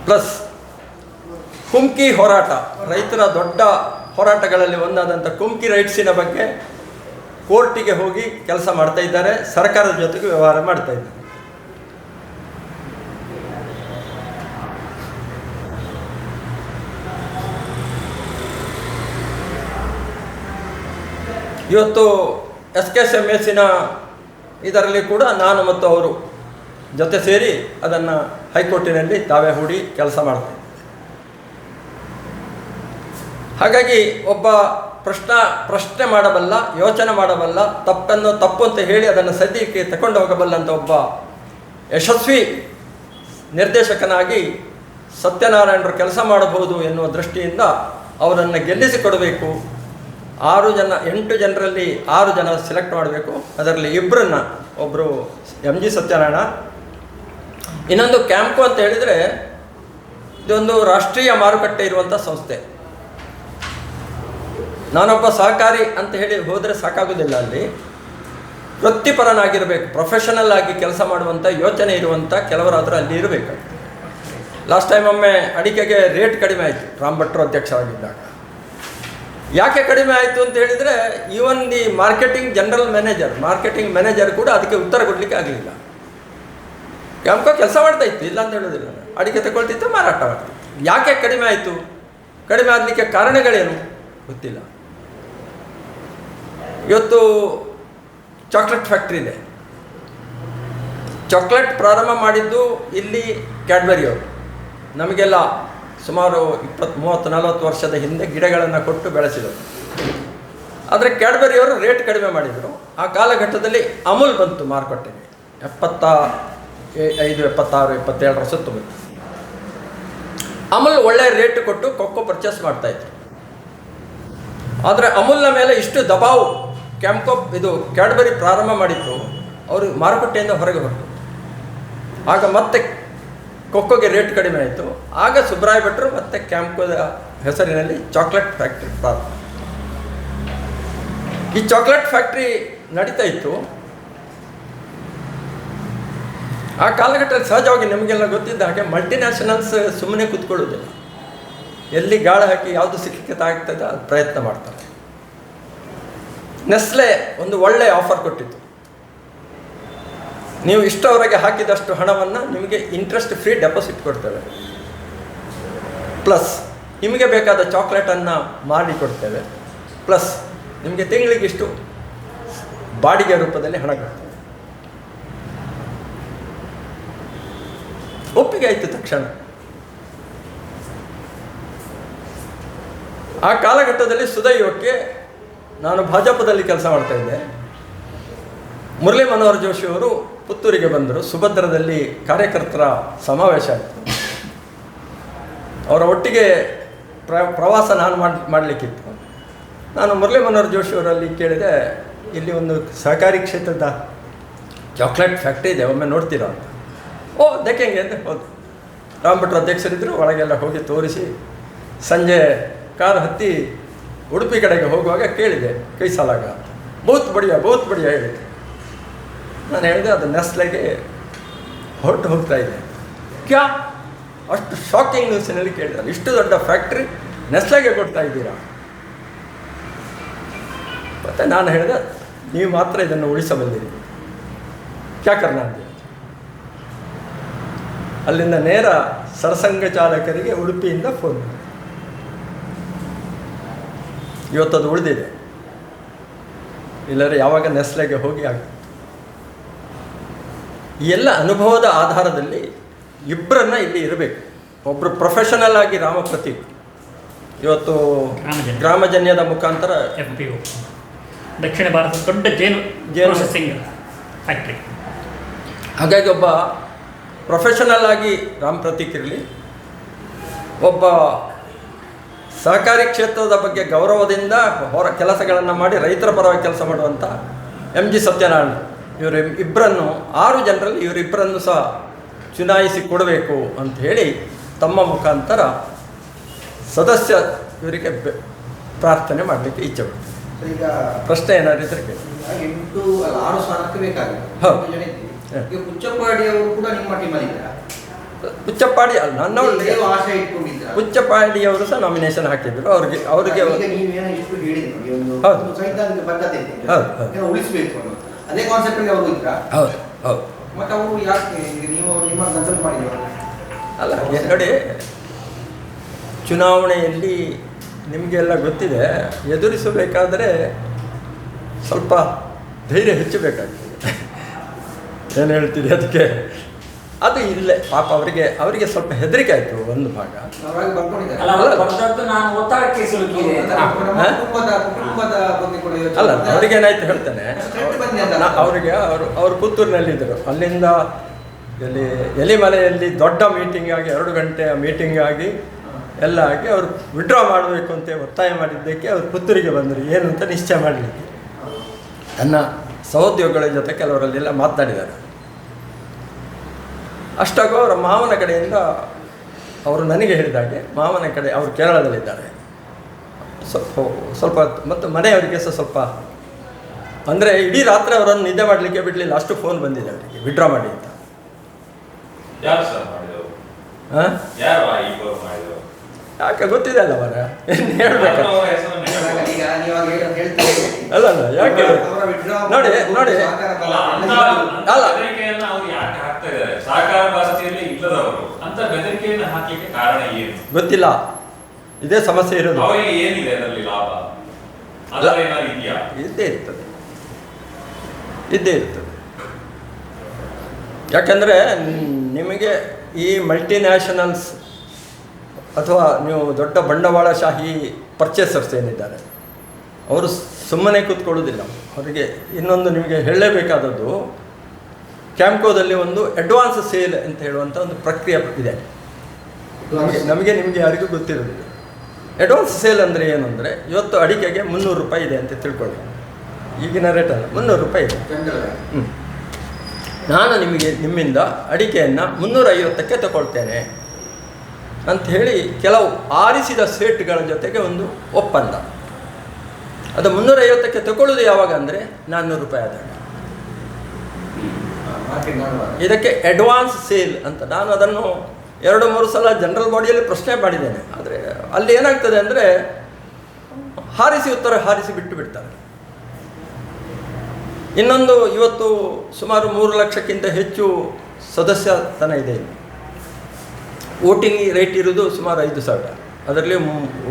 ಪ್ಲಸ್ ಕುಮ್ಕಿ ಹೋರಾಟ, ರೈತರ ದೊಡ್ಡ ಹೋರಾಟಗಳಲ್ಲಿ ಒಂದಾದಂಥ ಕುಮ್ಕಿ ರೈಟ್ಸಿನ ಬಗ್ಗೆ ಕೋರ್ಟಿಗೆ ಹೋಗಿ ಕೆಲಸ ಮಾಡ್ತಾ ಇದ್ದಾರೆ, ಸರ್ಕಾರದ ಜೊತೆಗೆ ವ್ಯವಹಾರ ಮಾಡ್ತಾ ಇದ್ದಾರೆ. ಇವತ್ತು SKSMSನ ಇದರಲ್ಲಿ ಕೂಡ ನಾನು ಮತ್ತು ಅವರು ಜೊತೆ ಸೇರಿ ಅದನ್ನು ಹೈಕೋರ್ಟಿನಲ್ಲಿ ತಾವೇ ಹೂಡಿ ಕೆಲಸ ಮಾಡ್ತೀವಿ. ಹಾಗಾಗಿ ಒಬ್ಬ ಪ್ರಶ್ನೆ ಮಾಡಬಲ್ಲ, ಯೋಚನೆ ಮಾಡಬಲ್ಲ, ತಪ್ಪನ್ನು ತಪ್ಪು ಅಂತ ಹೇಳಿ ಅದನ್ನು ಸದ್ಯಕ್ಕೆ ತಗೊಂಡು ಹೋಗಬಲ್ಲಂಥ ಒಬ್ಬ ಯಶಸ್ವಿ ನಿರ್ದೇಶಕನಾಗಿ ಸತ್ಯನಾರಾಯಣರು ಕೆಲಸ ಮಾಡಬಹುದು ಎನ್ನುವ ದೃಷ್ಟಿಯಿಂದ ಅವರನ್ನು ಗೆಲ್ಲಿಸಿಕೊಡಬೇಕು. 8 ಜನರಲ್ಲಿ 6 ಜನ ಸೆಲೆಕ್ಟ್ ಮಾಡಬೇಕು. ಅದರಲ್ಲಿ ಇಬ್ಬರನ್ನ, ಒಬ್ಬರು MG ಸತ್ಯನಾರಾಯಣ, ಇನ್ನೊಂದು ಕ್ಯಾಂಪ್ಕೋ ಅಂತ ಹೇಳಿದರೆ ಇದೊಂದು ರಾಷ್ಟ್ರೀಯ ಮಾರುಕಟ್ಟೆ ಇರುವಂಥ ಸಂಸ್ಥೆ. ನಾನೊಬ್ಬ ಸಹಕಾರಿ ಅಂತ ಹೇಳಿ ಹೋದರೆ ಸಾಕಾಗೋದಿಲ್ಲ. ಅಲ್ಲಿ ವೃತ್ತಿಪರನಾಗಿರಬೇಕು, ಪ್ರೊಫೆಷನಲ್ ಆಗಿ ಕೆಲಸ ಮಾಡುವಂಥ ಯೋಚನೆ ಇರುವಂಥ ಕೆಲವರಾದರೂ ಅಲ್ಲಿ ಇರಬೇಕು. ಲಾಸ್ಟ್ ಟೈಮ್ ಒಮ್ಮೆ ಅಡಿಕೆಗೆ ರೇಟ್ ಕಡಿಮೆ ಆಯಿತು ರಾಮ್ ಭಟ್ರು ಅಧ್ಯಕ್ಷರಾಗಿದ್ದಾಗ. ಯಾಕೆ ಕಡಿಮೆ ಆಯಿತು ಅಂತ ಹೇಳಿದರೆ, ಈವನ್ ದಿ ಮಾರ್ಕೆಟಿಂಗ್ ಮ್ಯಾನೇಜರ್ ಕೂಡ ಅದಕ್ಕೆ ಉತ್ತರ ಕೊಡಲಿಕ್ಕೆ ಆಗಲಿಲ್ಲ. ಕ್ಯಾಂಪ್ಕೋ ಕೆಲಸ ಮಾಡ್ತಾ ಇತ್ತು, ಇಲ್ಲ ಅಂತ ಹೇಳೋದಿಲ್ಲ, ಅಡಿಕೆ ತಗೊಳ್ತಿತ್ತು, ಮಾರಾಟ ಮಾಡ್ತಿತ್ತು. ಯಾಕೆ ಕಡಿಮೆ ಆಯಿತು? ಕಡಿಮೆ ಆಗಲಿಕ್ಕೆ ಕಾರಣಗಳೇನು ಗೊತ್ತಿಲ್ಲ. ಇವತ್ತು ಚಾಕ್ಲೇಟ್ ಫ್ಯಾಕ್ಟ್ರಿ ಇದೆ. ಚಾಕ್ಲೇಟ್ ಪ್ರಾರಂಭ ಮಾಡಿದ್ದು ಇಲ್ಲಿ ಕ್ಯಾಡ್ಬರಿಯವರು. ನಮಗೆಲ್ಲ ಸುಮಾರು 20-30-40 ವರ್ಷದ ಹಿಂದೆ ಗಿಡಗಳನ್ನು ಕೊಟ್ಟು ಬೆಳೆಸಿದರು. ಆದರೆ ಕ್ಯಾಡ್ಬರಿಯವರು ರೇಟ್ ಕಡಿಮೆ ಮಾಡಿದರು. ಆ ಕಾಲಘಟ್ಟದಲ್ಲಿ ಅಮೂಲ್ ಬಂತು ಮಾರುಕಟ್ಟೆಗೆ. 75, 76, 27 ವರ್ಷ ತುಂಬಿತು. ಅಮೂಲ್ ಒಳ್ಳೆಯ ರೇಟ್ ಕೊಟ್ಟು ಕೊಕ್ಕೋ ಪರ್ಚೇಸ್ ಮಾಡ್ತಾಯಿದ್ರು. ಆದರೆ ಅಮೂಲ್ನ ಮೇಲೆ ಇಷ್ಟು ದಬಾವು ಕ್ಯಾಡ್ಬರಿ ಪ್ರಾರಂಭ ಮಾಡಿತ್ತು, ಅವರು ಮಾರುಕಟ್ಟೆಯಿಂದ ಹೊರಗೆ ಹೊರಟು. ಆಗ ಮತ್ತೆ ಕೊಕ್ಕೋಗೆ ರೇಟ್ ಕಡಿಮೆ ಆಯಿತು. ಆಗ ಸುಬ್ರಾಯ ಭಟ್ರು ಮತ್ತು ಕ್ಯಾಂಪ್ಕೋದ ಹೆಸರಿನಲ್ಲಿ ಚಾಕ್ಲೇಟ್ ಫ್ಯಾಕ್ಟ್ರಿ ಪ್ರಾರಂಭ. ಈ ಚಾಕ್ಲೇಟ್ ಫ್ಯಾಕ್ಟ್ರಿ ನಡೀತಾ ಇತ್ತು. ಆ ಕಾಲಘಟ್ಟದಲ್ಲಿ ಸಹಜವಾಗಿ ನಿಮಗೆಲ್ಲ ಗೊತ್ತಿದ್ದ ಹಾಗೆ ಮಲ್ಟಿನ್ಯಾಷನಲ್ಸ್ ಸುಮ್ಮನೆ ಕೂತ್ಕೊಳ್ಳೋದಿಲ್ಲ. ಎಲ್ಲಿ ಗಾಳ ಹಾಕಿ ಯಾವುದು ಸಿಕ್ಕಕ್ಕೆ ಆಗ್ತದೆ ಅದು ಪ್ರಯತ್ನ ಮಾಡ್ತಾರೆ. ನೆಸ್ಲೆ ಒಂದು ಒಳ್ಳೆಯ ಆಫರ್ ಕೊಟ್ಟಿತ್ತು. ನೀವು ಇಷ್ಟವರೆಗೆ ಹಾಕಿದಷ್ಟು ಹಣವನ್ನು ನಿಮಗೆ ಇಂಟ್ರೆಸ್ಟ್ ಫ್ರೀ ಡೆಪಾಸಿಟ್ ಕೊಡ್ತೇವೆ, ಪ್ಲಸ್ ನಿಮಗೆ ಬೇಕಾದ ಚಾಕ್ಲೇಟನ್ನು ಮಾಡಿ ಕೊಡ್ತೇವೆ, ಪ್ಲಸ್ ನಿಮಗೆ ತಿಂಗಳಿಗಿಷ್ಟು ಬಾಡಿಗೆ ರೂಪದಲ್ಲಿ ಹಣ ಕೊಡ್ತೇವೆ. ಒಪ್ಪಿಗೆ ಆಯಿತು ತಕ್ಷಣ. ಆ ಕಾಲಘಟ್ಟದಲ್ಲಿ ಸುದೈವಕ್ಕೆ ನಾನು ಭಾಜಪದಲ್ಲಿ ಕೆಲಸ ಮಾಡ್ತಾ ಇದ್ದೆ. ಮುರಳಿ ಮನೋಹರ್ ಜೋಶಿಯವರು ಪುತ್ತೂರಿಗೆ ಬಂದರು. ಸುಭದ್ರದಲ್ಲಿ ಕಾರ್ಯಕರ್ತರ ಸಮಾವೇಶ ಆಯಿತು. ಅವರ ಒಟ್ಟಿಗೆ ಪ್ರವಾಸ ನಾನು ಮಾಡಲಿಕ್ಕಿತ್ತು. ನಾನು ಮುರಳಿ ಮನೋಹರ್ ಜೋಶಿಯವರಲ್ಲಿ ಕೇಳಿದೆ, ಇಲ್ಲಿ ಒಂದು ಸಹಕಾರಿ ಕ್ಷೇತ್ರದ ಚಾಕ್ಲೇಟ್ ಫ್ಯಾಕ್ಟ್ರಿ ಇದೆ, ಒಮ್ಮೆ ನೋಡ್ತೀರಾ ಅಂತ. ಓ ದೇಖೆಂಗೆ ಅಂತ ಹೋದು. ರಾಮಭಟ್ರು ಅಧ್ಯಕ್ಷರಿದ್ದರು. ಒಳಗೆಲ್ಲ ಹೋಗಿ ತೋರಿಸಿ ಸಂಜೆ ಕಾರ್ ಹತ್ತಿ ಉಡುಪಿ ಕಡೆಗೆ ಹೋಗುವಾಗ ಕೇಳಿದೆ, ಕೈ ಸಾಲಾಗ ಅಂತ. ಬಹುತ್ ಬಡಿಯ ಹೇಳಿದೆ. ನಾನು ಹೇಳಿದೆ, ಅದು ನೆಸ್ಲೆಗೆ ಹೊರಟು ಹೋಗ್ತಾ ಇದೆ. ಕ್ಯಾ ಅಷ್ಟು ಶಾಕಿಂಗ್ ನ್ಯೂಸಿನಲ್ಲಿ ಕೇಳಿದ್ದಾರೆ, ಇಷ್ಟು ದೊಡ್ಡ ಫ್ಯಾಕ್ಟ್ರಿ ನೆಸ್ಲೆಗೆ ಕೊಡ್ತಾ ಇದ್ದೀರಾ? ಮತ್ತು ನಾನು ಹೇಳಿದೆ, ನೀವು ಮಾತ್ರ ಇದನ್ನು ಉಳಿಸಬಲ್ಲಿರಿ, ಕ್ಯಾ ಕರ್ನಾ ಅಂತ. ಅಲ್ಲಿಂದ ನೇರ ಸರಸಂಘ ಚಾಲಕರಿಗೆ ಉಡುಪಿಯಿಂದ ಫೋನ್. ಇವತ್ತದು ಉಳಿದಿದೆ, ಇಲ್ಲದ್ರೆ ಯಾವಾಗ ನೆಸ್ಲೆಗೆ ಹೋಗಿ ಆಗ್ತದೆ. ಈ ಎಲ್ಲ ಅನುಭವದ ಆಧಾರದಲ್ಲಿ ಇಬ್ಬರನ್ನ ಇಲ್ಲಿ ಇರಬೇಕು. ಒಬ್ಬರು ಪ್ರೊಫೆಷನಲ್ ಆಗಿ ರಾಮ ಪ್ರತೀಕ್, ಇವತ್ತು ಗ್ರಾಮಜನ್ಯದ ಮುಖಾಂತರ FPO ದಕ್ಷಿಣ ಭಾರತದ ದೊಡ್ಡ ಜೇನು ಪ್ರೊಸೆಸಿಂಗ್ ಫ್ಯಾಕ್ಟ್ರಿ. ಹಾಗಾಗಿ ಒಬ್ಬ ಪ್ರೊಫೆಷನಲ್ ಆಗಿ ರಾಮ್ ಪ್ರತೀಕ್ ಇರಲಿ, ಒಬ್ಬ ಸಹಕಾರಿ ಕ್ಷೇತ್ರದ ಬಗ್ಗೆ ಗೌರವದಿಂದ ಕೆಲಸಗಳನ್ನು ಮಾಡಿ ರೈತರ ಪರವಾಗಿ ಕೆಲಸ ಮಾಡುವಂಥ MG ಸತ್ಯನಾರಾಯಣ, ಇವರು ಇಬ್ಬರನ್ನು 6 ಜನರಲ್ಲಿ ಇವರಿಬ್ಬರನ್ನು ಸಹ ಚುನಾಯಿಸಿ ಕೊಡಬೇಕು ಅಂತ ಹೇಳಿ ತಮ್ಮ ಮುಖಾಂತರ ಸದಸ್ಯ ಇವರಿಗೆ ಪ್ರಾರ್ಥನೆ ಮಾಡಲಿಕ್ಕೆ ಇಚ್ಛೆ ಪಡ್ತಾರೆ. ಈಗ ಪ್ರಶ್ನೆ ಏನಾದ್ರು ಇದ್ರೆ ಕೇಳಿ. 6 ಸ್ಥಾನಕ್ಕೆ ಬೇಕಾಗಿದೆ. ಹೌದು. ಈಗ ಪುಚ್ಚಪ್ಪಾಡಿ ಅವರು ಕೂಡ ನಿಮ್ಮ ಟೀಮಲ್ಲಿ ಇದ್ದಾರೆ. ಪುಚ್ಚಪ್ಪಾಡಿ ಅಲ್ಲ, ನೀವು ಆಶೆ ಇಟ್ಕೊಂಡಿದ್ದೀರಾ? ಪುಚ್ಚಪ್ಪಾಡಿಯವರು ಸಹ ನಾಮಿನೇಷನ್ ಹಾಕಿದ್ರು. ಅವ್ರಿಗೆ ಈಗ ನೀವೇನೋ ಇಷ್ಟು ಹೇಳಿದ್ರಿ, ಒಂದು ಸೈದ್ಧಾಂತಿಕ ಬದ್ಧತೆ ಇದೆ, ಏನೋ ಉಳಿಸಬೇಕು ಅನ್ನೋದು, ಅದೇ ಕಾನ್ಸೆಪ್ಟ್ ಅಲ್ಲಿ ಅವರು ಇದ್ರಾ? ಹೌದು ಹೌದು. ಮತ್ತೆ ಅವರು ಯಾಕೆ ನೀವು ನಿಮ್ಮ ಕನ್ಸಲ್ಟ್ ಮಾಡಿದ್ರು? ಅಲ್ಲ ನೋಡಿ, ಚುನಾವಣೆಯಲ್ಲಿ ನಿಮಗೆಲ್ಲ ಗೊತ್ತಿದೆ, ಎದುರಿಸಬೇಕಾದರೆ ಸ್ವಲ್ಪ ಧೈರ್ಯ ಹೆಚ್ಚಬೇಕಾಗ್ತದೆ. ಏನು ಹೇಳ್ತೀರಿ ಅದಕ್ಕೆ? ಅದು ಇಲ್ಲೇ ಪಾಪ ಅವರಿಗೆ ಸ್ವಲ್ಪ ಹೆದರಿಕೆ ಆಯಿತು ಒಂದು ಭಾಗ. ಅಲ್ಲ, ಅವ್ರಿಗೇನಾಯ್ತು ಹೇಳ್ತೇನೆ. ಅವರು ಪುತ್ತೂರಿನಲ್ಲಿದ್ದರು. ಅಲ್ಲಿಂದ ಎಲಿಮಲೆಯಲ್ಲಿ ದೊಡ್ಡ ಮೀಟಿಂಗ್ ಆಗಿ 2 ಗಂಟೆಯ ಮೀಟಿಂಗ್ ಆಗಿ ಎಲ್ಲ ಆಗಿ ಅವರು ವಿಡ್ರಾ ಮಾಡಬೇಕು ಅಂತ ಒತ್ತಾಯ ಮಾಡಿದ್ದಕ್ಕೆ ಅವರು ಪುತ್ತೂರಿಗೆ ಬಂದರು, ಏನು ಅಂತ ನಿಶ್ಚಯ ಮಾಡಲಿಕ್ಕೆ. ನನ್ನ ಸಹೋದ್ಯೋಗಿಗಳ ಜೊತೆ ಕೆಲವರಲ್ಲೆಲ್ಲ ಮಾತನಾಡಿದ್ದಾರೆ. ಅಷ್ಟಾಗೂ ಅವರ ಮಾವನ ಕಡೆಯಿಂದ ಅವರು ನನಗೆ ಹೇಳಿದಾಗೆ, ಮಾವನ ಕಡೆ ಅವರು ಕೇರಳದಲ್ಲಿದ್ದಾರೆ, ಸ್ವಲ್ಪ ಮತ್ತು ಮನೆಯವರಿಗೆ ಸಹ ಸ್ವಲ್ಪ ಅಂದರೆ ಇಡೀ ರಾತ್ರಿ ಅವರನ್ನು ನಿದ್ದೆ ಮಾಡಲಿಕ್ಕೆ ಬಿಡಲಿಲ್ಲ, ಅಷ್ಟು ಫೋನ್ ಬಂದಿದೆ ಅವರಿಗೆ ವಿಡ್ರಾ ಮಾಡಿ ಅಂತ. ಯಾಕೆ ಗೊತ್ತಿದೆ ಅಲ್ಲ ಅವರ, ಏನು ಹೇಳ್ಬೇಕು? ಅಲ್ಲ ಯಾಕೆ ನೋಡಿ ಅಲ್ಲ, ಗೊತ್ತಿಲ್ಲ, ಇದೇ ಸಮಸ್ಯೆ ಇರೋದು. ಇದ್ದೇ ಇರ್ತದೆ. ಯಾಕಂದರೆ ನಿಮಗೆ ಈ ಮಲ್ಟಿನ್ಯಾಷನಲ್ಸ್ ಅಥವಾ ನೀವು ದೊಡ್ಡ ಬಂಡವಾಳಶಾಹಿ ಪರ್ಚೇಸರ್ಸ್ ಏನಿದ್ದಾರೆ, ಅವರು ಸುಮ್ಮನೆ ಕೂತ್ಕೊಳ್ಳೋದಿಲ್ಲ. ಅವರಿಗೆ ಇನ್ನೊಂದು ನಿಮಗೆ ಹೇಳಲೇಬೇಕಾದದ್ದು, ಕ್ಯಾಂಪ್ಕೋದಲ್ಲಿ ಒಂದು ಅಡ್ವಾನ್ಸ್ ಸೇಲ್ ಅಂತ ಹೇಳುವಂಥ ಒಂದು ಪ್ರಕ್ರಿಯೆ ಇದೆ. ನಿಮಗೆ ಯಾರಿಗೂ ಗೊತ್ತಿರೋದಿಲ್ಲ. ಅಡ್ವಾನ್ಸ್ ಸೇಲ್ ಅಂದರೆ ಏನು ಅಂದರೆ, ಇವತ್ತು ಅಡಿಕೆಗೆ 300 ರೂಪಾಯಿ ಇದೆ ಅಂತ ತಿಳ್ಕೊಳ್ಳಿ. ಈಗಿನ ರೇಟಲ್ಲ, 300 ರೂಪಾಯಿ ಇದೆ. ನಾನು ನಿಮ್ಮಿಂದ ಅಡಿಕೆಯನ್ನು 350ಕ್ಕೆ ತಗೊಳ್ತೇನೆ. ಅಂಥೇಳಿ ಕೆಲವು ಆರಿಸಿದ ಸೇಟ್ಗಳ ಜೊತೆಗೆ ಒಂದು ಒಪ್ಪಂದ. ಅದು 350ಕ್ಕೆ ತಗೊಳ್ಳೋದು ಯಾವಾಗ ಅಂದರೆ 400 ರೂಪಾಯಿ ಆದಾಗ. ಇದಕ್ಕೆ ಅಡ್ವಾನ್ಸ್ ಸೇಲ್ ಅಂತ. ನಾನು ಅದನ್ನು 2-3 ಸಲ ಜನರಲ್ ಬಾಡಿಯಲ್ಲಿ ಪ್ರಶ್ನೆ ಮಾಡಿದ್ದೇನೆ. ಆದರೆ ಅಲ್ಲಿ ಏನಾಗ್ತದೆ ಅಂದರೆ ಹಾರಿಸಿ ಬಿಟ್ಟು ಬಿಡ್ತಾರೆ. ಇನ್ನೊಂದು, ಇವತ್ತು ಸುಮಾರು 3 ಲಕ್ಷಕ್ಕಿಂತ ಹೆಚ್ಚು ಸದಸ್ಯತನ ಇದೆ. ವೋಟಿಂಗ್ ರೇಟ್ ಇರೋದು ಸುಮಾರು 5,000. ಅದರಲ್ಲಿ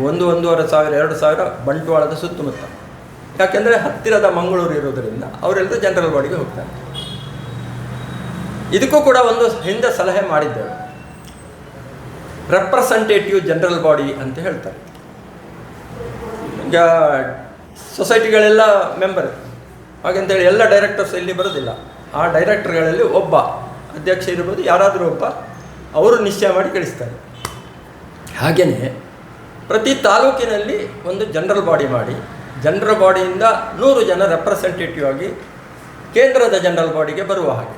1,500 2,000 ಬಂಟ್ವಾಳದ ಸುತ್ತಮುತ್ತ. ಯಾಕೆಂದರೆ ಹತ್ತಿರದ ಮಂಗಳೂರು ಇರೋದರಿಂದ ಅವರೆಲ್ಲರೂ ಜನರಲ್ ಬಾಡಿಗೆ ಹೋಗ್ತಾರೆ. ಇದಕ್ಕೂ ಕೂಡ ಒಂದು ಹಿಂದೆ ಸಲಹೆ ಮಾಡಿದ್ದೇವೆ. ರೆಪ್ರೆಸೆಂಟೇಟಿವ್ ಜನರಲ್ ಬಾಡಿ ಅಂತ ಹೇಳ್ತಾರೆ. ಈಗ ಸೊಸೈಟಿಗಳೆಲ್ಲ ಮೆಂಬರ್, ಹಾಗಂತೇಳಿ ಎಲ್ಲ ಡೈರೆಕ್ಟರ್ಸ್ ಇಲ್ಲಿ ಬರೋದಿಲ್ಲ. ಆ ಡೈರೆಕ್ಟರ್ಗಳಲ್ಲಿ ಒಬ್ಬ ಅಧ್ಯಕ್ಷ ಇರ್ಬೋದು, ಯಾರಾದರೂ ಒಬ್ಬ ಅವರು ನಿಶ್ಚಯ ಮಾಡಿ ಕಳಿಸ್ತಾರೆ. ಹಾಗೆಯೇ ಪ್ರತಿ ತಾಲೂಕಿನಲ್ಲಿ ಒಂದು ಜನರಲ್ ಬಾಡಿ ಮಾಡಿ, ಜನರಲ್ ಬಾಡಿಯಿಂದ 100 ಜನ ರೆಪ್ರೆಸೆಂಟೇಟಿವ್ ಆಗಿ ಕೇಂದ್ರದ ಜನರಲ್ ಬಾಡಿಗೆ ಬರುವ ಹಾಗೆ.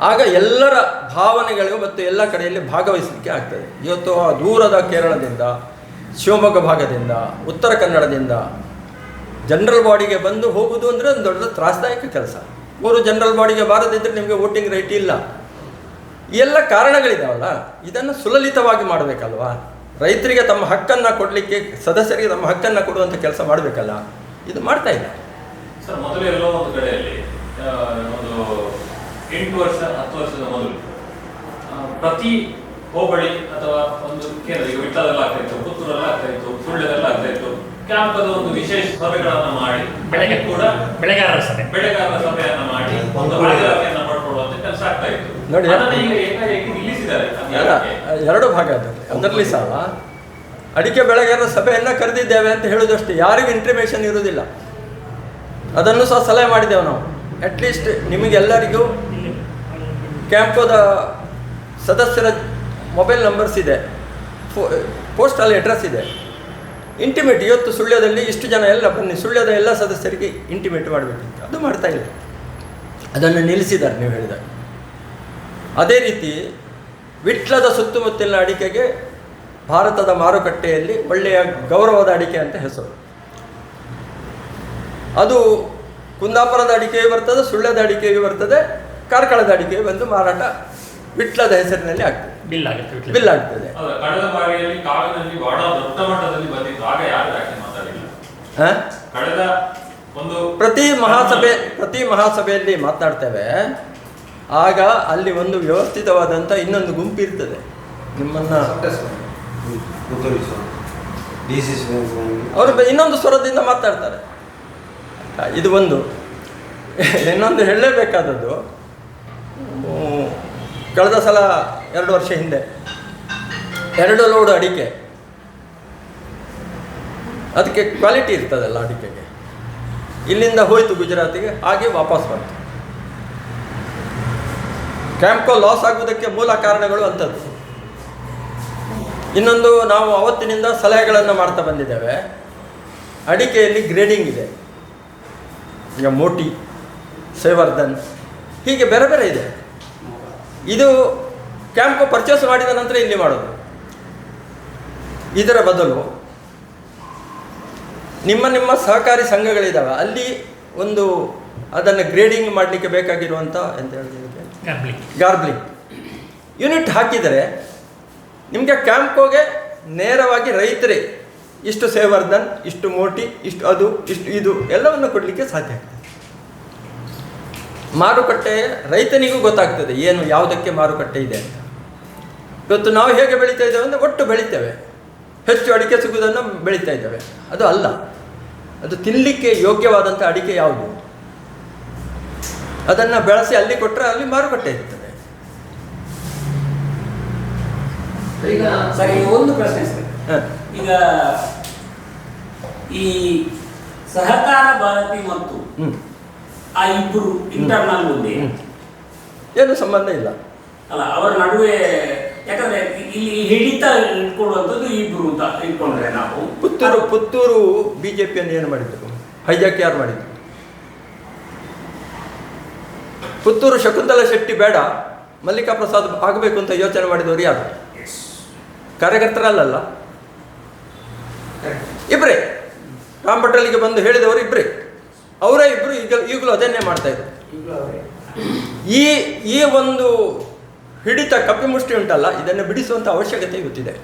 ಆಗ ಎಲ್ಲರ ಭಾವನೆಗಳು ಮತ್ತು ಎಲ್ಲ ಕಡೆಯಲ್ಲಿ ಭಾಗವಹಿಸಲಿಕ್ಕೆ ಆಗ್ತದೆ. ಇವತ್ತು ದೂರದ ಕೇರಳದಿಂದ, ಶಿವಮೊಗ್ಗ ಭಾಗದಿಂದ, ಉತ್ತರ ಕನ್ನಡದಿಂದ ಜನರಲ್ ಬಾಡಿಗೆ ಬಂದು ಹೋಗುವುದು ಅಂದರೆ ಒಂದು ದೊಡ್ಡ ತ್ರಾಸದಾಯಕ ಕೆಲಸ. 3 ಜನರಲ್ ಬಾಡಿಗೆ ಬಾರದಿದ್ದರೆ ನಿಮಗೆ ವೋಟಿಂಗ್ ರೈಟ್ ಇಲ್ಲ. ಈ ಎಲ್ಲ ಕಾರಣಗಳಿದಾವಲ್ಲ, ಇದನ್ನು ಸುಲಲಿತವಾಗಿ ಮಾಡಬೇಕಲ್ವಾ. ರೈತರಿಗೆ ತಮ್ಮ ಹಕ್ಕನ್ನು ಕೊಡಲಿಕ್ಕೆ, ಸದಸ್ಯರಿಗೆ ತಮ್ಮ ಹಕ್ಕನ್ನು ಕೊಡುವಂಥ ಕೆಲಸ ಮಾಡಬೇಕಲ್ಲ. ಇದು ಮಾಡ್ತಾ ಇಲ್ಲ ಸರ್. ಮೊದಲು ಎಲ್ಲೋ ಒಂದು ಕಡೆಯಲ್ಲಿ ಒಂದು 8 ವರ್ಷ 10 ವರ್ಷದ ಮೊದಲು ಪ್ರತಿ ಹೋಬಳಿ ಅಥವಾ ಒಂದು ಕೇಂದ್ರ, ಈಗ ವಿಟ್ಲದಲ್ಲಿ ಆಗ್ತಾ ಇತ್ತು, ಪುತ್ತೂರಲ್ಲಿ ಆಗ್ತಾ ಇತ್ತು, ಸುಳ್ಯದಲ್ಲಿ ಆಗ್ತಾ ಇತ್ತು, ಕ್ಯಾಂಪದ ಒಂದು ವಿಶೇಷ ಸಭೆಗಳನ್ನು ಮಾಡಿ ಬೆಳಗ್ಗೆ ಕೂಡ ಬೆಳೆಗಾರರ ಸಭೆಯನ್ನ ಮಾಡಿ ಒಂದು ಹಾಜರಾತಿಯನ್ನು ಪಡ್ಕೊಳ್ಳುವಂತ ಕೆಲಸ ಆಗ್ತಾ ಇತ್ತು. ನೋಡಿ, ಈಗ ಏಕಾಏಕಿ ನಿಲ್ಲಿಸಿದ್ದಾರೆ. 2 ಭಾಗ ಅದರಲ್ಲಿ. ಅದರಲ್ಲಿ ಸಹ ಅಡಿಕೆ ಬೆಳೆಗಾರರ ಸಭೆಯನ್ನು ಕರೆದಿದ್ದೇವೆ ಅಂತ ಹೇಳೋದಷ್ಟೇ, ಯಾರಿಗೂ ಇಂಟಿಮೇಷನ್ ಇರುವುದಿಲ್ಲ. ಅದನ್ನು ಸಹ ಸಲಹೆ ಮಾಡಿದ್ದೇವೆ ನಾವು. ಅಟ್ಲೀಸ್ಟ್ ನಿಮಗೆಲ್ಲರಿಗೂ ಕ್ಯಾಂಪೋದ ಸದಸ್ಯರ ಮೊಬೈಲ್ ನಂಬರ್ಸ್ ಇದೆ, ಪೋಸ್ಟಲ್ ಅಡ್ರೆಸ್ ಇದೆ. ಇಂಟಿಮೇಟ್, ಇವತ್ತು ಸುಳ್ಯದಲ್ಲಿ ಇಷ್ಟು ಜನ ಎಲ್ಲ ಬನ್ನಿ, ಸುಳ್ಯದ ಎಲ್ಲ ಸದಸ್ಯರಿಗೆ ಇಂಟಿಮೇಟ್ ಮಾಡಬೇಕಿತ್ತು. ಅದು ಮಾಡ್ತಾ ಇಲ್ಲ, ಅದನ್ನು ನಿಲ್ಲಿಸಿದ್ದಾರೆ ನೀವು ಹೇಳಿದಾಗ. ಅದೇ ರೀತಿ ವಿಟ್ಲದ ಸುತ್ತಮುತ್ತಲಿನ ಅಡಿಕೆಗೆ ಭಾರತದ ಮಾರುಕಟ್ಟೆಯಲ್ಲಿ ಒಳ್ಳೆಯ ಗೌರವದ ಅಡಿಕೆ ಅಂತ ಹೆಸರು. ಅದು ಕುಂದಾಪುರದ ಅಡಿಕೆಯೂ ಬರ್ತದೆ, ಸುಳ್ಯದ ಅಡಿಕೆಯೂ ಬರ್ತದೆ, ಕಾರ್ಕಳದ ಅಡಿಕೆಯೂ ಬಂದು ಮಾರಾಟ ವಿಟ್ಲದ ಹೆಸರಿನಲ್ಲಿ ಆಗ್ತದೆ, ಬಿಲ್ ಆಗ್ತದೆ. ಕಳೆದ ಬಾರಿಯಲ್ಲಿ ಕಾಗದಲ್ಲಿ ಬಹಳ ದೊಡ್ಡ ಮಟ್ಟದಲ್ಲಿ ಬಂದಿತ್ತು, ಆಗ ಯಾರು ಯಾಕೆ ಮಾತಾಡಿಲ್ಲ? ಕಳೆದ ಒಂದು ಪ್ರತಿ ಮಹಾಸಭೆಯಲ್ಲಿ ಮಾತನಾಡ್ತೇವೆ. ಆಗ ಅಲ್ಲಿ ಒಂದು ವ್ಯವಸ್ಥಿತವಾದಂಥ ಇನ್ನೊಂದು ಗುಂಪು ಇರ್ತದೆ, ನಿಮ್ಮನ್ನು ಅವರು ಇನ್ನೊಂದು ಸ್ವರದಿಂದ ಮಾತಾಡ್ತಾರೆ. ಇದು ಒಂದು. ಇನ್ನೊಂದು ಹೇಳಲೇಬೇಕಾದದ್ದು, ಕಳೆದ ಸಲ 2 ವರ್ಷ ಹಿಂದೆ 2 ಲೋಡ್ ಅಡಿಕೆ, ಅದಕ್ಕೆ ಕ್ವಾಲಿಟಿ ಇರ್ತದಲ್ಲ ಅಡಿಕೆಗೆ, ಇಲ್ಲಿಂದ ಹೋಯಿತು ಗುಜರಾತಿಗೆ, ಹಾಗೆ ವಾಪಸ್ ಬಂತು. ಕ್ಯಾಂಪ್ಕೋ ಲಾಸ್ ಆಗುವುದಕ್ಕೆ ಮೂಲ ಕಾರಣಗಳು ಅಂಥದ್ದು. ಇನ್ನೊಂದು, ನಾವು ಅವತ್ತಿನಿಂದ ಸಲಹೆಗಳನ್ನು ಮಾಡ್ತಾ ಬಂದಿದ್ದೇವೆ. ಅಡಿಕೆಯಲ್ಲಿ ಗ್ರೇಡಿಂಗ್ ಇದೆ. ಈಗ ಮೋಟಿ, ಸೇವರ್ಧನ್, ಹೀಗೆ ಬೇರೆ ಬೇರೆ ಇದೆ. ಇದು ಕ್ಯಾಂಪ್ಕೋ ಪರ್ಚೇಸ್ ಮಾಡಿದ ನಂತರ ಇಲ್ಲಿ ಮಾಡೋದು. ಇದರ ಬದಲು ನಿಮ್ಮ ಸಹಕಾರಿ ಸಂಘಗಳಿದ್ದಾವೆ, ಅಲ್ಲಿ ಒಂದು ಅದನ್ನು ಗ್ರೇಡಿಂಗ್ ಮಾಡಲಿಕ್ಕೆ ಬೇಕಾಗಿರುವಂಥ ಎಂತ ಹೇಳಿದ್ರೆ ಗಾರ್ಬ್ಲಿಂಗ್ ಯೂನಿಟ್ ಹಾಕಿದರೆ ನಿಮಗೆ ಕ್ಯಾಂಪ್ಕೋಗೆ ನೇರವಾಗಿ ರೈತರೇ ಇಷ್ಟು ಸೇವರ್ಧನ್, ಇಷ್ಟು ಮೋಟಿ, ಇಷ್ಟು ಅದು, ಇಷ್ಟು ಇದು ಎಲ್ಲವನ್ನು ಕೊಡಲಿಕ್ಕೆ ಸಾಧ್ಯ ಆಗ್ತದೆ. ಮಾರುಕಟ್ಟೆ ರೈತನಿಗೂ ಗೊತ್ತಾಗ್ತದೆ ಏನು ಯಾವುದಕ್ಕೆ ಮಾರುಕಟ್ಟೆ ಇದೆ ಅಂತ. ಇವತ್ತು ನಾವು ಹೇಗೆ ಬೆಳೀತಾ ಇದ್ದೇವೆ ಅಂದರೆ ಒಟ್ಟು ಬೆಳೀತೇವೆ, ಹೆಚ್ಚು ಅಡಿಕೆ ಸಿಗುವುದನ್ನು ಬೆಳೀತಾ ಇದ್ದೇವೆ. ಅದು ಅಲ್ಲ, ಅದು ತಿನ್ನಲಿಕ್ಕೆ ಯೋಗ್ಯವಾದಂಥ ಅಡಿಕೆ ಯಾವುದು, ಅದನ್ನು ಬೆಳೆಸಿ ಅಲ್ಲಿ ಕೊಟ್ಟರೆ ಅಲ್ಲಿ ಮಾರುಕಟ್ಟೆ ಇರ್ತದೆ. ಈಗ ಸರಿ, ಒಂದು ಪ್ರಶ್ನೆ ಸರ್. ಈಗ ಈ ಸಹಕಾರ ಭಾರತಿ ಮತ್ತು ಆ ಇಬ್ಬರು ಇಂಟರ್ನಲ್ ಮುಂದೆ ಏನು ಸಂಬಂಧ ಇಲ್ಲ ಅಲ್ಲ, ಅವರ ನಡುವೆ. ಯಾಕಂದ್ರೆ ಇಲ್ಲಿ ಹಿಡಿತ ಇಟ್ಕೊಳ್ಳುವಂಥದ್ದು ಇಬ್ರು ಅಂತ ಇಟ್ಕೊಂಡ್ರೆ ನಾವು ಪುತ್ತೂರು ಬಿಜೆಪಿಯನ್ನು ಏನು ಮಾಡಿದ್ರು, ಹೈಜಾಕ್ ಯಾರು ಮಾಡಿದ್ರು? ಪುತ್ತೂರು ಶಕುಂತಲಾ ಶೆಟ್ಟಿ ಬೇಡ, ಮಲ್ಲಿಕಾ ಪ್ರಸಾದ್ ಆಗಬೇಕು ಅಂತ ಯೋಚನೆ ಮಾಡಿದವರು ಯಾರು? ಕಾರ್ಯಕರ್ತರಲ್ಲ, ಇಬ್ಬರೇ. ರಾಮ್ ಭಟ್ರಲ್ಲಿಗೆ ಬಂದು ಹೇಳಿದವರು ಇಬ್ಬರೇ, ಅವರೇ ಇಬ್ಬರು ಈಗಲೂ ಅದನ್ನೇ ಮಾಡ್ತಾಯಿದ್ರು. ಈ ಒಂದು ಹಿಡಿತ ಕಪಿಮುಷ್ಟಿ ಉಂಟಲ್ಲ, ಇದನ್ನು ಬಿಡಿಸುವಂಥ ಅವಶ್ಯಕತೆ ಇವತ್ತಿದೆ.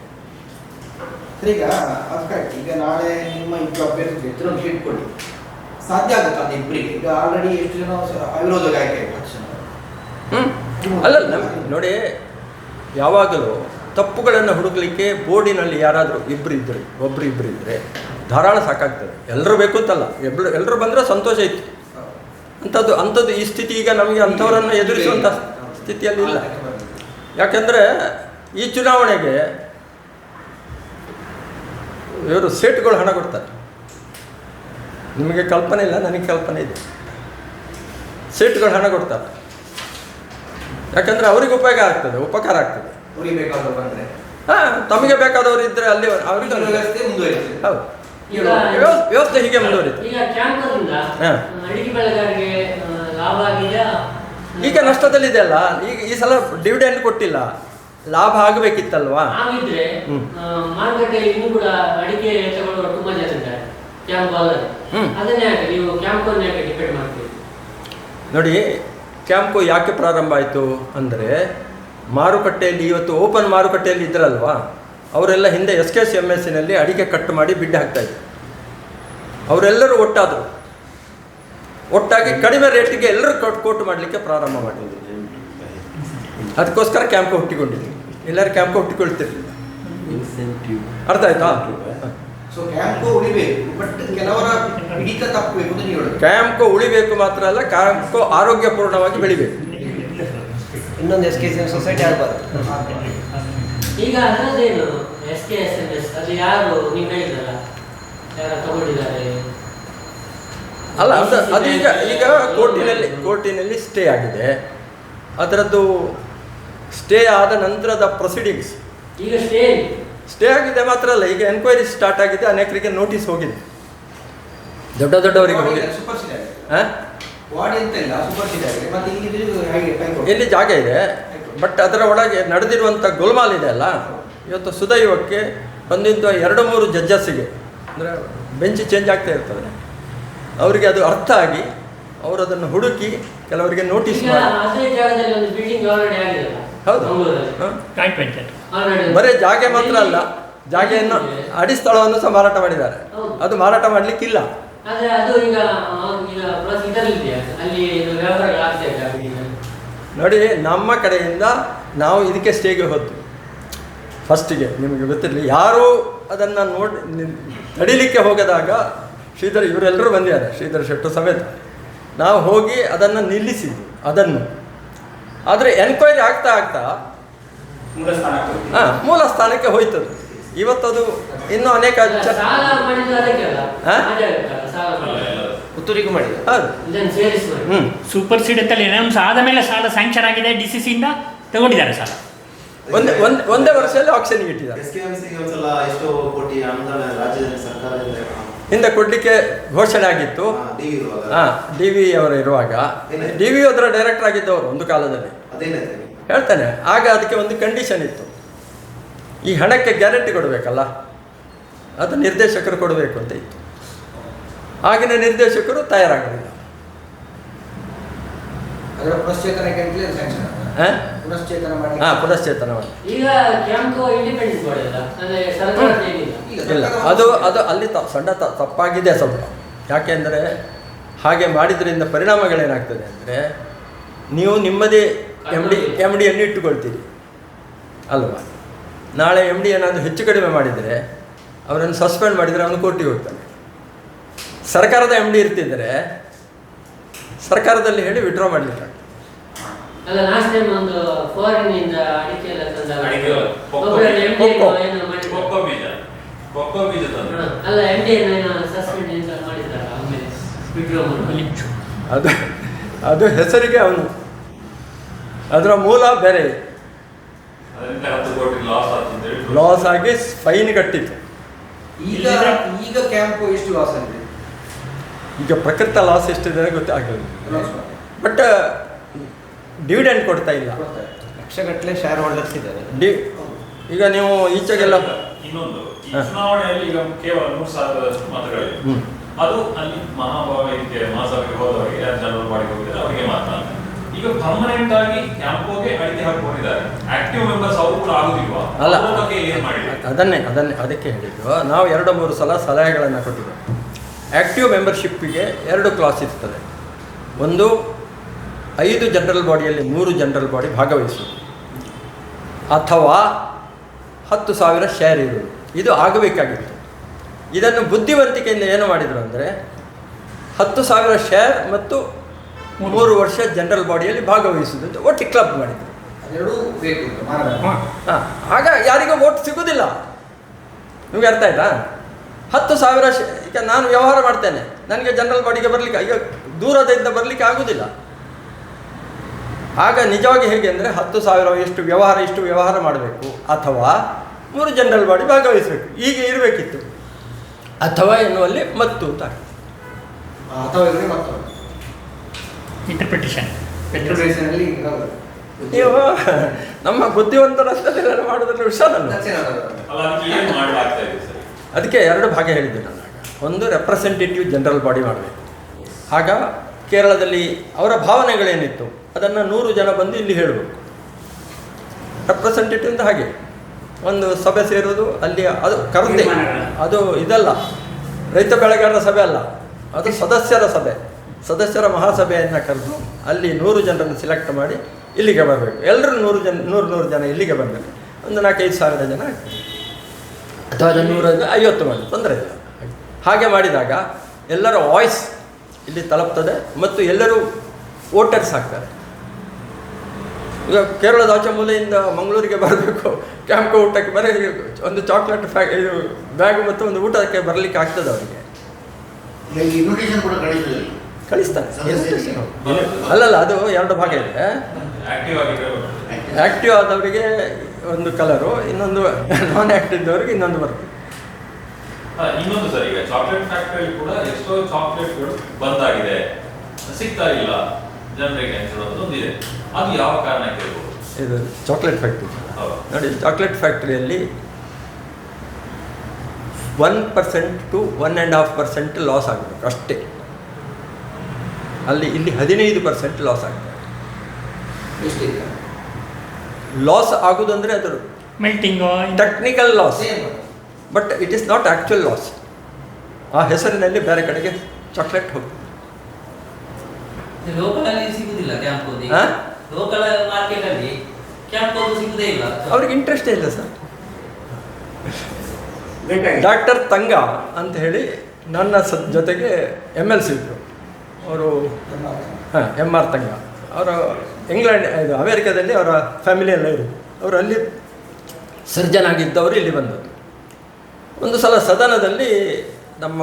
ಈಗ ಅದು ಕರೆಕ್ಟ್. ಈಗ ನಾಳೆ ನಿಮ್ಮ ಇಬ್ಬರು ಅಭ್ಯರ್ಥಿ ಎತ್ತರೊಂದು ಸೀಟ್ ಕೊಡಿ, ಸಾಧ್ಯ ಆಗುತ್ತೆ ಅದು ಇಬ್ಬರಿಗೆ? ಈಗ ಆಲ್ರೆಡಿ ಎಷ್ಟು ಜನ ಅವಿರೋಧ ಆಯ್ಕೆ ತಕ್ಷಣ. ಅಲ್ಲಲ್ಲ ನೋಡಿ, ಯಾವಾಗಲೂ ತಪ್ಪುಗಳನ್ನು ಹುಡುಕಲಿಕ್ಕೆ ಬೋರ್ಡಿನಲ್ಲಿ ಯಾರಾದರೂ ಒಬ್ಬರು ಇಬ್ಬರು ಇದ್ದರೆ ಧಾರಾಳ ಸಾಕಾಗ್ತದೆ. ಎಲ್ಲರೂ ಬೇಕು ಅಂತಲ್ಲ, ಎಲ್ಲರೂ ಬಂದರೆ ಸಂತೋಷ ಇತ್ತು. ಅಂಥದ್ದು ಈ ಸ್ಥಿತಿ ಈಗ ನಮಗೆ ಅಂಥವರನ್ನು ಎದುರಿಸುವಂಥ ಸ್ಥಿತಿಯಲ್ಲಿ ಇಲ್ಲ. ಯಾಕೆಂದರೆ ಈ ಚುನಾವಣೆಗೆ ಇವರು ಸೇಟ್ಗಳು ಹಣ ಕೊಡ್ತಾರೆ. ನಿಮಗೆ ಕಲ್ಪನೆ ಇಲ್ಲ, ನನಗೆ ಕಲ್ಪನೆ ಇದೆ. ಸೇಟ್ಗಳು ಹಣ ಕೊಡ್ತಾರೆ, ಯಾಕಂದರೆ ಅವ್ರಿಗೆ ಉಪಕಾರ ಆಗ್ತದೆ. ಅವ್ರಿಗೆ ಬೇಕಾದವ್ರು ಬಂದರೆ ತಮಗೆ ಬೇಕಾದವರು ಇದ್ದರೆ ಅಲ್ಲಿ ಅವ್ರಿಗೆ ವ್ಯವಸ್ಥೆ ಮುಂದುವರಿತದೆ. ಹೌದು, ವ್ಯವಸ್ಥೆ ಹೀಗೆ ಮುಂದುವರಿತು. ಈಗ ಕ್ಯಾಂಪರಿಂದ ಅಡಿಕೆ ಬೆಳೆಗಾರರಿಗೆ ಲಾಭ ಆಗಿದೆಯಾ? ಈಗ ನಷ್ಟದಲ್ಲಿದೆ ಅಲ್ಲ. ಈಗ ಈ ಸಲ ಡಿವಿಡೆಂಡ್ ಕೊಟ್ಟಿಲ್ಲ, ಲಾಭ ಆಗಬೇಕಿತ್ತಲ್ವಾ? ಆಗಿದ್ರೆ ಮಾರುಕಟ್ಟೆಯಲ್ಲಿ ಇನ್ನೂ ಕೂಡ ಅಡಿಕೆ ತಗೊಳ್ಳುವ ತುಂಬಾ ಜನ ಇದ್ದಾರೆ, ಕ್ಯಾಂಪ್ ಅಲ್ಲದೆ. ಅದನ್ನೇ ಯಾಕೆ ನೀವು ಕ್ಯಾಂಪ್ ಅನ್ನು ಯಾಕೆ ಡಿಪೆಂಡ್ ಮಾಡ್ತೀವಿ? ನೋಡಿ, ಕ್ಯಾಂಪು ಯಾಕೆ ಪ್ರಾರಂಭ ಆಯಿತು ಅಂದರೆ, ಮಾರುಕಟ್ಟೆಯಲ್ಲಿ ಇವತ್ತು ಓಪನ್ ಮಾರುಕಟ್ಟೆಯಲ್ಲಿ ಇದ್ರಲ್ವಾ, ಅವರೆಲ್ಲ ಹಿಂದೆ SKCMSನಲ್ಲಿ ಅಡಿಕೆ ಕಟ್ ಮಾಡಿ ಬಿಡ್ಡೆ ಹಾಕ್ತಾಯಿದ್ರು. ಅವರೆಲ್ಲರೂ ಒಟ್ಟಾಗಿ ಕಡಿಮೆ ರೇಟಿಗೆ ಎಲ್ಲರೂ ಕೋಟು ಮಾಡಲಿಕ್ಕೆ ಪ್ರಾರಂಭ ಮಾಡಿದ್ರು. ಅದಕ್ಕೋಸ್ಕರ ಕ್ಯಾಂಪ್ ಹುಟ್ಟಿಕೊಂಡಿದ್ರು. ಎಲ್ಲರೂ ಕ್ಯಾಂಪ್ ಹುಟ್ಟಿಕೊಳ್ತಿರ್ಲಿಲ್ಲ. ಅರ್ಥ ಆಯ್ತಾ? ಸೊ ಕ್ಯಾಂಪ್ ಉಳಿಬೇಕು, ಬಟ್ ಕೆಲವರ ಹಿಡಿತ ತಪ್ಪಬೇಕು ಅಂತ ನೀವು ಹೇಳೋದು. ಕ್ಯಾಂಪ್ ಉಳಿಬೇಕು ಮಾತ್ರ ಅಲ್ಲ, ಕ್ಯಾಂಪ್ ಆರೋಗ್ಯಪೂರ್ಣವಾಗಿ ಬೆಳಿಬೇಕು. ಇನ್ನೊಂದು SKCM ಸೊಸೈಟಿ ಆಗಬಾರ್ದು. ಈಗ ಅದರದ್ದೇನು SKSMS ಅದು ಯಾರು ನೀವು ಹೇಳಿದ್ರಲ್ಲ, ಯಾರು ತಗೊಂಡಿದ್ದಾರೆ? ಅಲ್ಲ, ಅದು ಈಗ ಕೋರ್ಟಿನಲ್ಲಿ ಸ್ಟೇ ಆಗಿದೆ. ಅದರದ್ದು ಸ್ಟೇ ಆದ ನಂತರದ ಪ್ರೊಸೀಡಿಂಗ್ಸ್ ಈಗ ಸ್ಟೇ ಆಗಿದೆ ಮಾತ್ರ ಅಲ್ಲ, ಈಗ ಎನ್ಕ್ವೈರಿ ಸ್ಟಾರ್ಟ್ ಆಗಿದೆ. ಅನೇಕರಿಗೆ ನೋಟಿಸ್ ಹೋಗಿದೆ, ದೊಡ್ಡವರಿಗೆ ಹೋಗಿದೆ. ಎಲ್ಲಿ ಜಾಗ ಇದೆ, ಬಟ್ ಅದರ ಒಳಗೆ ನಡೆದಿರುವಂಥ ಗೋಲ್ಮಾಲ್ ಇದೆ ಅಲ್ಲ. ಇವತ್ತು ಸುದೈವಕ್ಕೆ ಬಂದಿದ್ದ 2-3 ಜಡ್ಜಸ್ಸಿಗೆ ಅಂದರೆ ಬೆಂಚ್ ಚೇಂಜ್ ಆಗ್ತಾ ಇರ್ತದೆ, ಅವರಿಗೆ ಅದು ಅರ್ಥ ಆಗಿ ಅವರು ಅದನ್ನು ಹುಡುಕಿ ಕೆಲವರಿಗೆ ನೋಟಿಸ್ ಮಾಡಿ. ಹೌದು, ಬರೀ ಜಾಗೆ ಮಾತ್ರ ಅಲ್ಲ, ಜಾಗೆಯನ್ನು ಅಡಿಸ್ಥಳವನ್ನು ಸಹ ಮಾರಾಟ ಮಾಡಿದ್ದಾರೆ. ಅದು ಮಾರಾಟ ಮಾಡಲಿಕ್ಕಿಲ್ಲ. ನೋಡಿ, ನಮ್ಮ ಕಡೆಯಿಂದ ನಾವು ಇದಕ್ಕೆ ಸ್ಟೇಗೆ ಹೋದ್ದು. ಫಸ್ಟಿಗೆ ನಿಮಗೆ ಗೊತ್ತಿರಲಿ, ಯಾರೂ ಅದನ್ನು ತಡಿಲಿಕ್ಕೆ ಹೋಗದಾಗ ಶ್ರೀಧರ್ ಇವರೆಲ್ಲರೂ ಬಂದಿದ್ದಾರೆ, ಶ್ರೀಧರ್ ಶೆಟ್ಟು ಸಮೇತ. ನಾವು ಹೋಗಿ ಅದನ್ನು ನಿಲ್ಲಿಸಿದ್ವಿ. ಅದನ್ನು ಆದರೆ ಎನ್ಕ್ವೈರಿ ಆಗ್ತಾ ಮೂಲ ಸ್ಥಾನಕ್ಕೆ ಹೋಯ್ತದು. ಇವತ್ತದು ಇನ್ನೂ ಅನೇಕ ಪುತ್ತೂರಿಗೂ ಮಾಡಿದೆ. ಹೌದು, ಸೂಪರ್ ಸೀಡ್ ಅಂತಲ್ಲಿ ಅನೌನ್ಸ್ ಆದ ಮೇಲೆ ಸಾಲ ಸ್ಯಾಂಕ್ಷನ್ ಆಗಿದೆ, DCC ಇಂದ ತಗೊಂಡಿದ್ದಾರೆ ಸಾಲ. ಒಂದೇ ವರ್ಷದಲ್ಲಿ ಆಕ್ಷನ್ಗೆ ಇಟ್ಟಿದ್ದಾರೆ. ಎಷ್ಟೋ ಕೋಟಿ ಅನುದಾನ ರಾಜ್ಯದಲ್ಲಿ ಸರ್ಕಾರದಿಂದ ಹಿಂದೆ ಕೊಡಲಿಕ್ಕೆ ಘೋಷಣೆ ಆಗಿತ್ತು. DV ಅವರು ಇರುವಾಗ, DV ಅದರ ಡೈರೆಕ್ಟರ್ ಆಗಿದ್ದವರು ಒಂದು ಕಾಲದಲ್ಲಿ. ಹೇಳ್ತಾನೆ, ಆಗ ಅದಕ್ಕೆ ಒಂದು ಕಂಡೀಷನ್ ಇತ್ತು, ಈ ಹಣಕ್ಕೆ ಗ್ಯಾರಂಟಿ ಕೊಡಬೇಕಲ್ಲ, ಅದು ನಿರ್ದೇಶಕರು ಕೊಡಬೇಕು ಅಂತ ಇತ್ತು. ಆಗಿನ ನಿರ್ದೇಶಕರು ತಯಾರಾಗಲಿಲ್ಲ. ಪುನಶ್ಚೇತನ ಮಾಡಿ ಇಲ್ಲ. ಅದು ಅಲ್ಲಿ ಸಣ್ಣ ತಪ್ಪಾಗಿದೆ ಸ್ವಲ್ಪ. ಯಾಕೆಂದರೆ ಹಾಗೆ ಮಾಡಿದ್ರಿಂದ ಪರಿಣಾಮಗಳೇನಾಗ್ತದೆ ಅಂದರೆ, ನೀವು ನಿಮ್ಮದೇ ಎಮ್ ಡಿಯನ್ನು ಇಟ್ಟುಕೊಳ್ತೀರಿ ಅಲ್ವಾ. ನಾಳೆ MD ಏನಾದರೂ ಹೆಚ್ಚು ಕಡಿಮೆ ಮಾಡಿದರೆ ಅವರನ್ನು ಸಸ್ಪೆಂಡ್ ಮಾಡಿದರೆ ಅವನು ಕೋರ್ಟಿಗೆ ಹೋಗ್ತಾನೆ. ಸರ್ಕಾರದ MD ಇರ್ತಿದ್ದರೆ ಸರ್ಕಾರದಲ್ಲಿ ಹೇಳಿ ವಿಡ್ರಾ ಮಾಡಲಿಕ್ಕೆ. ಅಲ್ಲ, ಲಾಸ್ಟ್ ಟೈಮ್ ಒಂದು ಫಾರಿನ್ ಇಂದ ಅಡಿಕೆ ಎಲ್ಲ ತಂದಾಗ ಅಲ್ಲ MD ಸಸ್ಪೆಂಡ್ ಅಂತ ಮಾಡಿದ್ರಲ್ಲ, ಆಮೇಲೆ ವಿಡ್ರಾ ಮಾಡಿ. ಅದು ಹೆಸರಿಗೆ ಅವನು, ಅದರ ಮೂಲ ಬೇರೆ. ಲಾಸ್ ಆಗಿ ಫೈನ್ ಕಟ್ಟಿತ್ತು. ಈಗ ಕ್ಯಾಂಪ್ ಎಷ್ಟು ಲಾಸ್ ಆಗಿದೆ? ಈಗ ಪ್ರಕೃತ ಲಾಸ್ ಎಷ್ಟಿದೆ ಗೊತ್ತಾಗಲಿಲ್ಲ, ಬಟ್ ಡಿವಿಡೆಂಡ್ ಕೊಡ್ತಾ ಇಲ್ಲ. ಲಕ್ಷಗಟ್ಟಲೆ ಶೇರ್ ಹೋಲ್ಡರ್ಸ್ ಇದ್ದಾರೆ. ಈಗ ನೀವು ಈಚೆಗೆಲ್ಲ ಇನ್ನೊಂದು ಈ ಹಾ. ಚುನಾವಣೆಯಲ್ಲಿ ಈಗ ಕೇವಲ 3,000 ಮತಗಳಿವೆ. ಹ್ಮ್. ಅದು ಅಲ್ಲಿ ಮಹಾಭಾವಕ್ಕೆ ಮಹಾಸಭೆಗೆ ಹೋದವರಿಗೆ ಯಾರು ಜನರಲ್ ಬಾಡಿಗೆ ಹೋಗಿದ್ದಾರೆ ಅವರಿಗೆ ಮಾತ್ರ. ಈಗ ಪರ್ಮನೆಂಟ್ ಆಗಿ ಕ್ಯಾಂಪೋಗೆ ಅಡಿಕೆ ಹಾಕೊಂಡಿದ್ದಾರೆ. ಆಕ್ಟಿವ್ ಮೆಂಬರ್ಸ್ ಅವರು ಕೂಡ ಆಗುದಿಲ್ವಾ? ಅಲ್ಲ. ಅದರ ಬಗ್ಗೆ ಏನು ಮಾಡಿಲ್ಲ? ಅದಕ್ಕೆ ಹೇಳಿದ್ದು ನಾವು 2-3 ಸಲ ಸಲಹೆಗಳನ್ನು ಕೊಟ್ಟಿದ್ದೇವೆ. ಆ್ಯಕ್ಟಿವ್ ಮೆಂಬರ್ಶಿಪ್ಪಿಗೆ 2 ಕ್ಲಾಸ್ ಇರ್ತದೆ. ಒಂದು 5 ಜನರಲ್ ಬಾಡಿಯಲ್ಲಿ 3 ಜನರಲ್ ಬಾಡಿ ಭಾಗವಹಿಸುವುದು, ಅಥವಾ 10,000 ಶೇರ್ ಇರುವುದು. ಇದು ಆಗಬೇಕಾಗಿತ್ತು. ಇದನ್ನು ಬುದ್ಧಿವಂತಿಕೆಯಿಂದ ಏನು ಮಾಡಿದರು ಅಂದರೆ 10,000 ಶೇರ್ ಮತ್ತು 3 ವರ್ಷ ಜನರಲ್ ಬಾಡಿಯಲ್ಲಿ ಭಾಗವಹಿಸುವುದು ಅಂತ ಒಟ್ಟು ಕ್ಲಬ್ ಮಾಡಿದರು. ಅದೆರಡೂ ಬೇಕು ಅಂತ ಮಾರಾಟ. ಹಾಂ, ಆಗ ಯಾರಿಗೂ ವೋಟ್ ಸಿಗೋದಿಲ್ಲ. ನಿಮಗೆ ಅರ್ಥ ಆಯ್ತಾ? 10,000 ಈಗ ನಾನು ವ್ಯವಹಾರ ಮಾಡ್ತೇನೆ, ನನಗೆ ಜನರಲ್ ಬಾಡಿಗೆ ಬರಲಿಕ್ಕೆ ಈಗ ದೂರದಿಂದ ಬರಲಿಕ್ಕೆ ಆಗೋದಿಲ್ಲ. ಆಗ ನಿಜವಾಗಿ ಹೇಗೆ ಅಂದರೆ 10,000 ಇಷ್ಟು ವ್ಯವಹಾರ ಮಾಡಬೇಕು, ಅಥವಾ 3 ಜನರಲ್ ಬಾಡಿ ಭಾಗವಹಿಸಬೇಕು, ಹೀಗೆ ಇರಬೇಕಿತ್ತು. ಅಥವಾ ಎನ್ನುವಲ್ಲಿ ಮತ್ತು ಅಂತ ಅಥವಾ ಇವರೇ ಮತ್ತೊಂದು ಇಂಟರ್ಪ್ರಿಟೇಷನ್ ಫೆಡರೇಷನಲ್ಲಿ ನೀವು ನಮ್ಮ ಬುದ್ಧಿವಂತರಷ್ಟೆಲ್ಲ ಮಾಡೋದ್ರಲ್ಲಿ ಹುಷಾರಲ್ಲ. ಅಲ್ಲ, ಅದಕ್ಕೆ ಏನು ಮಾಡಲಾಗ್ತಾ ಇದೆ ಸರ್? ಅದಕ್ಕೆ 2 ಭಾಗ ಹೇಳಿದ್ದೆ ನಾನು. ಒಂದು ರೆಪ್ರೆಸೆಂಟೇಟಿವ್ ಜನರಲ್ ಬಾಡಿ ಮಾಡಬೇಕು. ಆಗ ಕೇರಳದಲ್ಲಿ ಅವರ ಭಾವನೆಗಳೇನಿತ್ತು ಅದನ್ನು 100 ಜನ ಬಂದು ಇಲ್ಲಿ ಹೇಳಬೇಕು. ರೆಪ್ರೆಸೆಂಟೇಟಿವ್ ಅಂತ ಹಾಗೆ ಒಂದು ಸಭೆ ಸೇರೋದು, ಅಲ್ಲಿ ಅದು ಕರೆದೆ, ಅದು ಇದಲ್ಲ, ರೈತ ಬೆಳೆಗಾರರ ಸಭೆ ಅಲ್ಲ, ಅದು ಸದಸ್ಯರ ಸಭೆ, ಸದಸ್ಯರ ಮಹಾಸಭೆಯನ್ನು ಕರೆದು ಅಲ್ಲಿ 100 ಜನರನ್ನು ಸಿಲೆಕ್ಟ್ ಮಾಡಿ ಇಲ್ಲಿಗೆ ಬರಬೇಕು. ಎಲ್ಲರೂ 100 ಜನ ಇಲ್ಲಿಗೆ ಬರಬೇಕು. ಒಂದು 4-5 ಸಾವಿರ ಜನ ಆಗ್ತದೆ, ಅಥವಾ ಅದು 150 ಮಾಡಿ ತೊಂದರೆ ಇಲ್ಲ. ಹಾಗೆ ಮಾಡಿದಾಗ ಎಲ್ಲರ ವಾಯ್ಸ್ ಇಲ್ಲಿ ತಲುಪ್ತದೆ ಮತ್ತು ಎಲ್ಲರೂ ವೋಟರ್ಸ್ ಆಗ್ತಾರೆ. ಈಗ ಕೇರಳದ ಆಚೆ ಮೂಲೆಯಿಂದ ಮಂಗಳೂರಿಗೆ ಬರಬೇಕು, ಕ್ಯಾಂಪ್ಗೆ ಊಟಕ್ಕೆ ಬರೀ ಒಂದು ಚಾಕ್ಲೇಟ್ ಇದು ಬ್ಯಾಗ್ ಮತ್ತು ಒಂದು ಊಟಕ್ಕೆ ಬರಲಿಕ್ಕೆ ಆಗ್ತದೆ ಅವರಿಗೆ. ಇನ್ವಿಟೇಷನ್ ಕೂಡ ಕಳಿಸ್ತಾರೆ. ಸದಸ್ಯರಿಗೆ. ಅಲ್ಲಲ್ಲ, ಅದು 2 ಭಾಗ ಇದೆ. ಆಕ್ಟಿವ್ ಆಗಿ ಆ್ಯಕ್ಟಿವ್ ಆದವರಿಗೆ ಒಂದು ಕಲರು, ಇನ್ನೊಂದು ನಾನ್ ಆ್ಯಕ್ಟಿವ್ ಇದ್ದವರಿಗೆ ಇನ್ನೊಂದು ಬರ್ತದೆ. ಇನ್ನೊಂದು ಸರ್, ಈಗ ಚಾಕ್ಲೇಟ್ ಫ್ಯಾಕ್ಟರಿ ಕೂಡ ಎಷ್ಟೋ ಚಾಕ್ಲೇಟ್ಗಳು ಬಂದಾಗಿದೆ, ಸಿಗ್ತಾ ಇಲ್ಲ ಜನರಿಗೆ ಅಂತ ಹೇಳೋದೊಂದಿದೆ. ಅದು ಯಾವ ಕಾರಣಕ್ಕೆ ಇರ್ಬೋದು? ಇದು ಚಾಕ್ಲೇಟ್ ಫ್ಯಾಕ್ಟ್ರಿ ಹೌದು. ನೋಡಿ, ಚಾಕ್ಲೇಟ್ ಫ್ಯಾಕ್ಟ್ರಿಯಲ್ಲಿ 1% to 1.5% ಲಾಸ್ ಆಗಬೇಕು ಅಷ್ಟೇ. ಇಲ್ಲಿ 15% ಲಾಸ್ ಆಗ್ತದೆ. ಎಷ್ಟಿದೆ? ಲಾಸ್ ಆಗುವುದಂದರೆ ಅದು melting technical loss, same. But it is not actual loss. ಆ ಹೆಸರಿನಲ್ಲಿ ಬೇರೆ ಕಡೆಗೆ ಚಾಕ್ಲೇಟ್ ಹೋಗ್ತದೆ. ಲೋಕಲ್ ಅಲ್ಲಿ ಸಿಗುದಿಲ್ಲ ಕ್ಯಾಂಪ್ ಹೋಗಿ. ಹಾ? ಲೋಕಲ್ ಮಾರ್ಕೆಟ್ ಅಲ್ಲಿ ಕ್ಯಾಂಪ್ ಹೋಗಿ ಸಿಗುದೇ ಇಲ್ಲ. ಅವ್ರಿಗೆ ಇಂಟ್ರೆಸ್ಟೇ ಇಲ್ಲ ಸರ್. ಬೇಕಾಗಿ ಡಾಕ್ಟರ್ ತಂಗ ಅಂತ ಹೇಳಿ ನನ್ನ ಜೊತೆಗೆ MLC ಇದ್ದರು ಅವರು. ಹಾಂ, MR ತಂಗ ಅವರು ಇಂಗ್ಲೆಂಡ್ ಇದು ಅಮೇರಿಕಾದಲ್ಲಿ ಅವರ ಫ್ಯಾಮಿಲಿ ಎಲ್ಲ ಇರೋದು. ಅವರು ಅಲ್ಲಿ ಸರ್ಜನ್ ಆಗಿದ್ದವರು ಇಲ್ಲಿ ಬಂದದ್ದು. ಒಂದು ಸಲ ಸದನದಲ್ಲಿ ನಮ್ಮ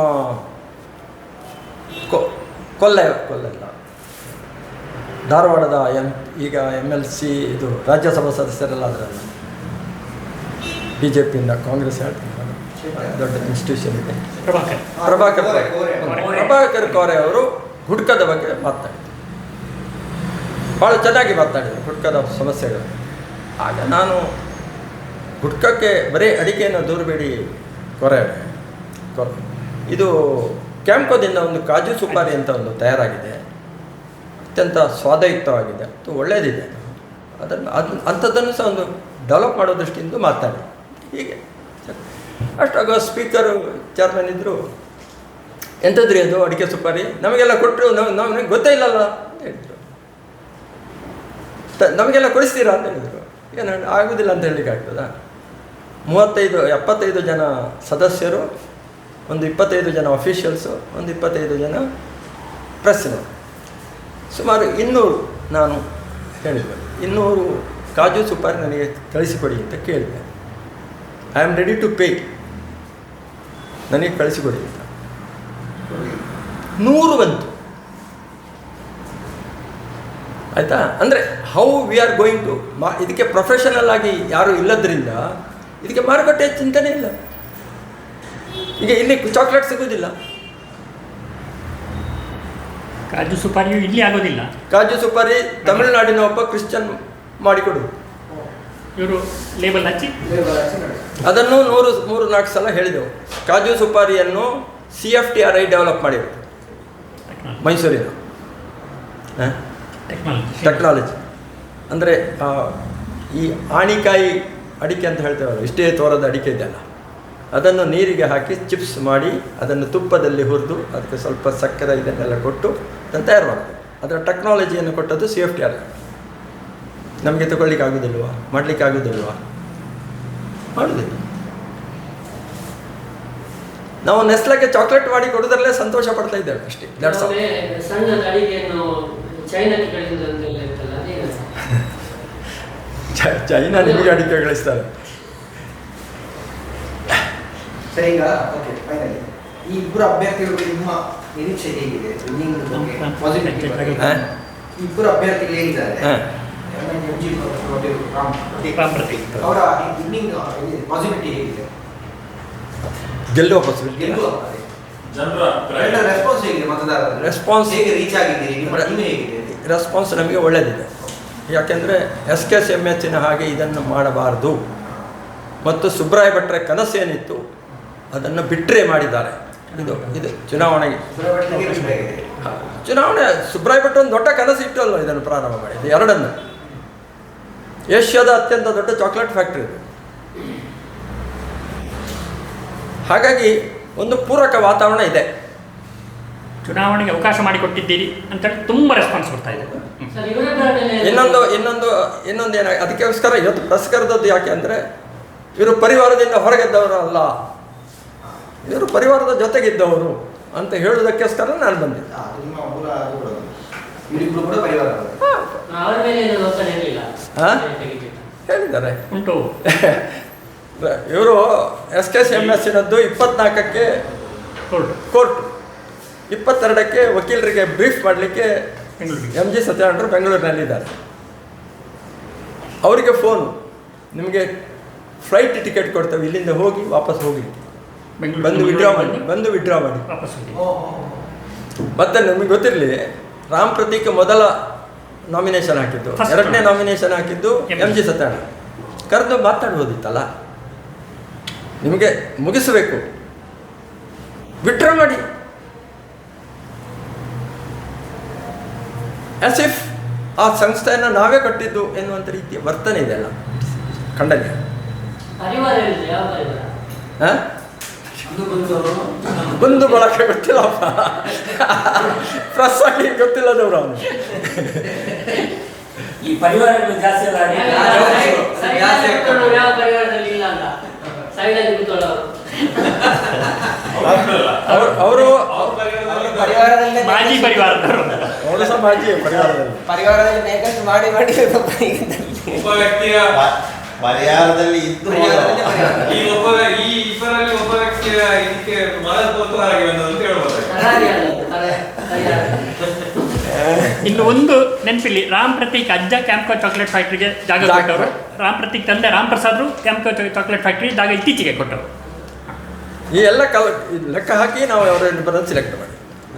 ಕೊಲ್ಲ ಧಾರವಾಡದ ಈಗ MLC ಇದು ರಾಜ್ಯಸಭಾ ಸದಸ್ಯರೆಲ್ಲ ಅದರಲ್ಲ, BJPಯಿಂದ ಕಾಂಗ್ರೆಸ್ ದೊಡ್ಡ ಇನ್ಸ್ಟಿಟ್ಯೂಷನ್ ಇದೆ, ಪ್ರಭಾಕರ್ ಕೋರೆ ಅವರು ಗುಡ್ಕದ ಬಗ್ಗೆ ಮಾತಾಡಿದರು. ಭಾಳ ಚೆನ್ನಾಗಿ ಮಾತಾಡಿದರು ಗುಡ್ಕದ ಸಮಸ್ಯೆಗಳು. ಆಗ ನಾನು ಗುಡ್ಕಕ್ಕೆ ಬರೀ ಅಡಿಕೆಯನ್ನು ದೂರಬೇಡಿ ಕೊರೆ, ಇದು ಕ್ಯಾಂಪ್ಕೋದಿಂದ ಒಂದು ಕಾಜು ಸುಪಾರಿ ಅಂತ ಒಂದು ತಯಾರಾಗಿದೆ, ಅತ್ಯಂತ ಸ್ವಾದಯುಕ್ತವಾಗಿದೆ, ಅದು ಒಳ್ಳೆಯದಿದೆ. ಅಂಥದ್ದನ್ನು ಸಹ ಒಂದು ಡೆವಲಪ್ ಮಾಡೋ ದೃಷ್ಟಿಯಿಂದ ಮಾತಾಡಿ. ಹೀಗೆ ಅಷ್ಟಾಗ ಸ್ಪೀಕರು ಚೇರ್ಮನ್ ಇದ್ದರು, ಎಂಥದ್ರಿ ಅದು ಅಡಿಕೆ ಸುಪಾರಿ, ನಮಗೆಲ್ಲ ಕೊಟ್ಟರು, ನಮಗೆ ಗೊತ್ತೇ ಇಲ್ಲಲ್ಲ ಅಂತ ಹೇಳಿದರು. ನಮಗೆಲ್ಲ ಕೊಡಿಸ್ತೀರಾ ಅಂತ ಹೇಳಿದರು. ಏನು ಆಗೋದಿಲ್ಲ ಅಂತ ಹೇಳಲಿಕ್ಕೆ ಆಗ್ತದಾ? 75 ಜನ ಸದಸ್ಯರು, ಒಂದು 25 ಜನ ಅಫಿಷಿಯಲ್ಸು, ಒಂದು 25 ಜನ ಪ್ರೆಸ್ಸಿನವರು, ಸುಮಾರು 200 ನಾನು ಹೇಳಿದೆ. 200 ಕಾಜು ಸುಪಾರಿ ನನಗೆ ಕಳಿಸಿಕೊಡಿ ಅಂತ ಕೇಳಿದೆ. I am ready to pay, ನನಗೆ ಕಳಿಸಿಕೊಡಿ ಅಂತ. 100 ಬಂತು. ಆಯಿತಾ? ಅಂದರೆ how we are going to ಇದಕ್ಕೆ ಪ್ರೊಫೆಷನಲ್ ಆಗಿ ಯಾರೂ ಇಲ್ಲದ್ರಿಂದ ಇದಕ್ಕೆ ಮಾರುಕಟ್ಟೆ ಚಿಂತನೆ ಇಲ್ಲ. ಈಗ ಇಲ್ಲಿ ಚಾಕ್ಲೇಟ್ ಸಿಗೋದಿಲ್ಲ, ಕಾಜು ಸುಪಾರಿಯು ಇಲ್ಲಿ ಆಗೋದಿಲ್ಲ. ಕಾಜು ಸುಪಾರಿ ತಮಿಳುನಾಡಿನ ಒಬ್ಬ ಕ್ರಿಶ್ಚಿಯನ್ ಮಾಡಿಕೊಡು, ಇವರು ಲೇಬಲ್ ಹಚ್ಚಿ ಲೇಬರ್ ಹಾಕಿ ನಡೆಸಿ. ಅದನ್ನು 3-4 ಸಲ ಹೇಳಿದೆವು. ಕಾಜು ಸುಪಾರಿಯನ್ನು CFTRI ಡೆವಲಪ್ ಮಾಡಿರೋದು ಮೈಸೂರಿನ ಟೆಕ್ನಾಲಜಿ. ಅಂದರೆ ಈ ಆಣಿಕಾಯಿ ಅಡಿಕೆ ಅಂತ ಹೇಳ್ತೇವಲ್ಲ, ಇಷ್ಟೇ ತೋರದ ಅಡಿಕೆ ಇದೆಯಲ್ಲ, ಅದನ್ನು ನೀರಿಗೆ ಹಾಕಿ ಚಿಪ್ಸ್ ಮಾಡಿ ಅದನ್ನು ತುಪ್ಪದಲ್ಲಿ ಹುರಿದು ಅದಕ್ಕೆ ಸ್ವಲ್ಪ ಸಕ್ಕರೆ ಇದನ್ನೆಲ್ಲ ಕೊಟ್ಟು ಅದನ್ನು ತಯಾರು ಮಾಡೋದು. ಅದರ ಟೆಕ್ನಾಲಜಿಯನ್ನು ಕೊಟ್ಟದ್ದು CFTRI. ನಮಗೆ ತಗೊಳ್ಳಿಕ್ಕೆ ಆಗೋದಿಲ್ವಾ, ಮಾಡಲಿಕ್ಕೆ ಆಗೋದಿಲ್ವಾ? ಮಾಡೋದಿಲ್ಲ. ನಾವು ನೆಸ್ಲೆಗೆ ಚಾಕ್ಲೇಟ್ ಮಾಡಿ ಕೊಡೋದ್ರಲ್ಲೇ ಸಂತೋಷ ಪಡ್ತಾ ಇದ್ದೇವೆ ಅಷ್ಟೇ. ಕೆಲವೊಮ್ಮೆ ಸಣ್ಣ ಅಡಿಗೆಯನ್ನು ಚೈನಾಕ್ಕೆ ಕಳಿಸುವುದಂತೆಲ್ಲ ಇರ್ತಲ್ಲ, ಅದೇನು? ಚೈನಾ ನಿಮಗೆ ಅಡಿಕೆ ಗಳಿಸ್ತಾರೆ. ಸರಿ, ಈಗ ಓಕೆ ಫೈನಲಿ ಈ ಇಬ್ಬರು ಅಭ್ಯರ್ಥಿಗಳು ನಿಮ್ಮ ನಿರೀಕ್ಷೆ ಹೇಗಿದೆ? ಪಾಸಿಟಿವ್ ಇಬ್ಬರು ಅಭ್ಯರ್ಥಿಗಳು ಹೇಗಿದ್ದಾರೆ? MG ರಾಮ್ ಪ್ರತೀಕ್ ಅವರ ವಿನ್ನಿಂಗ್ ಪಾಸಿಬಿಲಿಟಿ ಹೇಗಿದೆ? ಗೆಲ್ಲುವ ಪಾಸಿಬಿಲಿಟಿ. ಗೆಲ್ಲುವ ಜನರ ರೆಸ್ಪಾನ್ಸ್ ಹೇಗಿದೆ? ಮತದಾರರ ರೆಸ್ಪಾನ್ಸ್ ಹೇಗೆ ರೀಚ್ ಆಗಿದ್ದೀರಿ? ನಿಮ್ಮ ಟೀಮ್ ಹೇಗಿದೆ? ರೆಸ್ಪಾನ್ಸ್ ನಮಗೆ ಒಳ್ಳೆಯದಿದೆ. ಯಾಕೆಂದರೆ SKSMHನ ಹಾಗೆ ಇದನ್ನು ಮಾಡಬಾರ್ದು ಮತ್ತು ಸುಬ್ರಾಯ ಭಟ್ರ ಕನಸೇನಿತ್ತು ಅದನ್ನು ಬಿಟ್ಟರೆ ಮಾಡಿದ್ದಾರೆ. ಇದು ಚುನಾವಣೆಗೆ ಸುಬ್ರಾಯ ಭಟ್ ಒಂದು ದೊಡ್ಡ ಕನಸು ಇಟ್ಟಲ್ವ ಇದನ್ನು ಪ್ರಾರಂಭ ಮಾಡಿದ್ದು. ಎರಡನ್ನು ಏಷ್ಯಾದ ಅತ್ಯಂತ ದೊಡ್ಡ ಚಾಕ್ಲೇಟ್ ಫ್ಯಾಕ್ಟ್ರಿ ಇದು. ಹಾಗಾಗಿ ಒಂದು ಪೂರಕ ವಾತಾವರಣ ಇದೆ. ಚುನಾವಣೆಗೆ ಅವಕಾಶ ಮಾಡಿಕೊಟ್ಟಿದ್ದೀರಿ ಅಂತೇಳಿ ತುಂಬ ರೆಸ್ಪಾನ್ಸ್ ಬರ್ತಾ ಇದೆ. ಸರ್, ಇವರೊಬ್ಬರನ್ನೇ ಇನ್ನೊಂದು ಏನ ಅದಕ್ಕೋಸ್ಕರ ಇವತ್ತು ಪ್ರೆಸ್ ಕರೆದದ್ದು ಯಾಕೆ ಅಂದರೆ ಇವರು ಪರಿವಾರದಿಂದ ಹೊರಗೆದ್ದವರು ಅಲ್ಲ, ಇವರು ಪರಿವಾರದ ಜೊತೆಗಿದ್ದವರು ಅಂತ ಹೇಳುವುದಕ್ಕೋಸ್ಕರ ನಾನು ಬಂದಿದ್ದೆ. ನಿಮ್ಮ ಮೂಲ ಇವರಿಬ್ರು ಕೂಡ ಪರಿವಾರ. ಅವರ ಮೇಲೆ ಏನು ಒತ್ತಡ ಇರಲಿಲ್ಲ. ಹೇಳಿದ್ದಾರೆ ಉಂಟು. ಇವರು SKSMHನದ್ದು 24ಕ್ಕೆ ಕೋರ್ಟ್, 22ಕ್ಕೆ ವಕೀಲರಿಗೆ ಬ್ರೀಫ್ ಮಾಡಲಿಕ್ಕೆ MG ಸತ್ಯನಾರಾಯಣರು ಬೆಂಗಳೂರಿನಲ್ಲಿದ್ದಾರೆ. ಅವರಿಗೆ ಫೋನು, ನಿಮಗೆ ಫ್ಲೈಟ್ ಟಿಕೆಟ್ ಕೊಡ್ತೇವೆ, ಇಲ್ಲಿಂದ ಹೋಗಿ ವಾಪಸ್ ಹೋಗಿ, ಬಂದು ವಿಡ್ರಾ ಮಾಡಿ ವಾಪಸ್ ಹೋಗಿ. ಮತ್ತೆ ನಮಗೆ ಗೊತ್ತಿರಲಿ, ರಾಮ್ ಪ್ರತೀಕ್ ಮೊದಲ ನಾಮಿನೇಷನ್ ಹಾಕಿದ್ದು, ಎರಡನೇ ನಾಮಿನೇಷನ್ ಹಾಕಿದ್ದು MG ಸತ್ಯನಾರಾಯಣ. ಕರೆದು ಮಾತಾಡ್ಬೋದಿತ್ತಲ್ಲ, ನಿಮಗೆ ಮುಗಿಸಬೇಕು, ವಿಡ್ರಾ ಮಾಡಿ. ಆಸ್ ಇಫ್ ಆ ಸಂಸ್ಥೆಯನ್ನು ನಾವೇ ಕಟ್ಟಿದ್ದು ಎನ್ನುವಂಥ ರೀತಿಯ ವರ್ತನೆ ಇದೆಲ್ಲ ಖಂಡನೀಯ. ಪರಿವಾರ ಹೇಳಿದ್ರೆ ಯಾವ ಪರಿವಾರ? ಹಾಂ, ಬಂದು ಬಳಕೆ ಗೊತ್ತಿಲ್ಲಪ್ಪ, ಪ್ರೆಸ್ ಆಗಿ ಗೊತ್ತಿಲ್ಲದವ್ರು ಅವನು. ಈ ಪರಿವಾರಗಳು ಜಾಸ್ತಿ ಅಲ್ಲ. ಯಾವ ಪರಿವಾರದಲ್ಲಿ ಇಲ್ಲ ಅಂತ ಸೈಡಲ್ಲಿ ಕೂತ್ಕೊಳ್ಳೋರು. ಅವರು ಮಾಜಿ ಪರಿವಾರದವರು. ಅವರು ಸಹ ಮಾಜಿ ಪರಿವಾರದಲ್ಲಿ ಮೇಕಪ್ ಮಾಡಿ ಒಬ್ಬ ವ್ಯಕ್ತಿಯ ಪರಿಹಾರದಲ್ಲಿ ಇದ್ದು ಈ ಇಬ್ಬರಲ್ಲಿ ಒಬ್ಬ ವ್ಯಕ್ತಿಯ ಇದಕ್ಕೆ ಮನಸ್ಸು ಹಾಗೆ ಬಂದದ್ದು ಅಂತ ಹೇಳ್ಬೋದು. ಇನ್ನು ಒಂದು ನೆನಪಿಲ್ಲಿ, ರಾಮ್ ಪ್ರತೀಕ್ ಅಜ್ಜ ಕ್ಯಾಂಪ್ಕೋ ಚಾಕ್ಲೇಟ್ ಫ್ಯಾಕ್ಟ್ರಿಗೆ ಜಾಗ ಕೊಟ್ಟವರು. ರಾಮ್ ಪ್ರತೀಕ್ ತಂದೆ ರಾಮ್ ಪ್ರಸಾದ್ರು ಕ್ಯಾಂಪ್ಕೋ ಚಾಕ್ಲೇಟ್ ಫ್ಯಾಕ್ಟ್ರಿ ಜಾಗ ಇತ್ತೀಚೆಗೆ ಕೊಟ್ಟವರು. ಈ ಎಲ್ಲ ಲೆಕ್ಕ ಹಾಕಿ ನಾವು ಅವರ 2 ಸೆಲೆಕ್ಟ್ ಮಾಡಿ